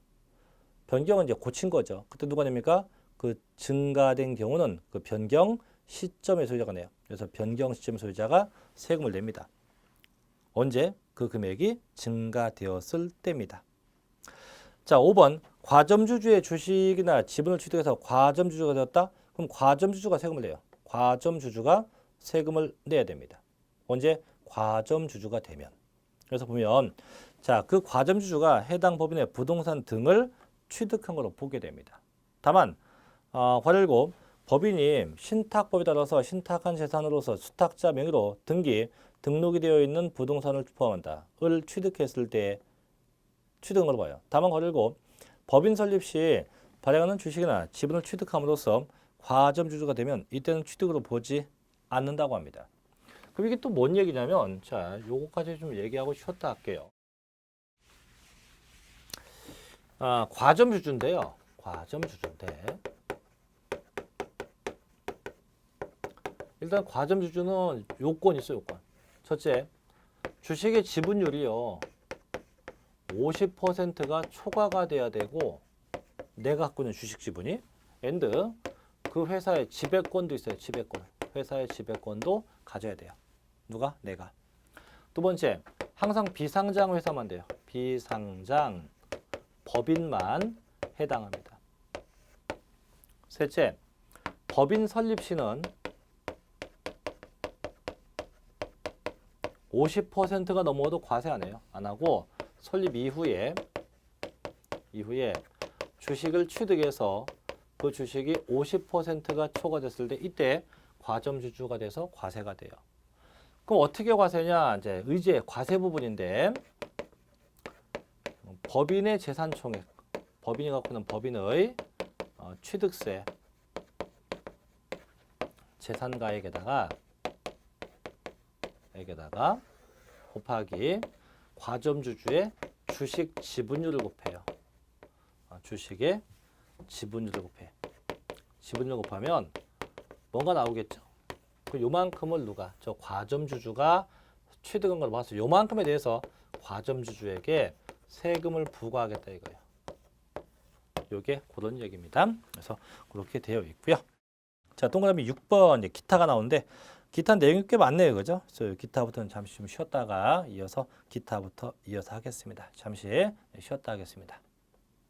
변경은 이제 고친 거죠. 그때 누가 냅니까? 그 증가된 경우는 그 변경 시점의 소유자가 내요. 그래서 변경 시점 소유자가 세금을 냅니다. 언제? 그 금액이 증가되었을 때입니다. 자, 5번 과점주주의 주식이나 지분을 취득해서 과점주주가 되었다. 그럼 과점주주가 세금을 내요. 과점주주가 세금을 내야 됩니다. 언제? 과점주주가 되면. 그래서 보면 자, 그 과점주주가 해당 법인의 부동산 등을 취득한 걸로 보게 됩니다. 다만 괄호 법인이 신탁법에 따라서 신탁한 재산으로서 수탁자 명의로 등록이 되어 있는 부동산을 포함한다.을 취득했을 때 취득한 걸로 봐요. 다만 괄호 법인 설립 시 발행하는 주식이나 지분을 취득함으로써 과점주주가 되면 이때는 취득으로 보지 않는다고 합니다. 그럼 이게 또 뭔 얘기냐면 자, 요거까지 좀 얘기하고 쉬었다 할게요. 과점주주인데요. 과점주주인데 일단 과점주주는 요건이 있어요. 요건. 첫째, 주식의 지분율이요. 50%가 초과가 돼야 되고 내가 갖고 있는 주식 지분이 and 그 회사의 지배권도 있어요. 지배권. 회사의 지배권도 가져야 돼요. 누가? 내가. 두 번째, 항상 비상장 회사만 돼요. 비상장 법인만 해당합니다. 셋째, 법인 설립 시는 50%가 넘어도 과세 안 해요. 안 하고 설립 이후에 주식을 취득해서 그 주식이 50%가 초과됐을 때 이때 과점주주가 돼서 과세가 돼요. 그럼 어떻게 과세냐? 이제 의제 과세 부분인데 법인의 재산 총액, 법인이 갖고 있는 법인의 취득세, 재산가액에다가 곱하기 과점주주의 주식 지분율을 곱해요. 주식의 지분율을 곱해. 지분율을 곱하면 뭔가 나오겠죠. 그 요만큼을 누가? 저 과점주주가 취득한 걸 봐서 요만큼에 대해서 과점주주에게 세금을 부과하겠다 이거예요. 요게 그런 얘기입니다. 그래서 그렇게 되어 있고요. 자, 동그라미 6번 기타가 나오는데 기타 내용이 꽤 많네요. 그죠? 그래서 기타부터는 잠시 좀 쉬었다가 기타부터 이어서 하겠습니다. 잠시 쉬었다 하겠습니다.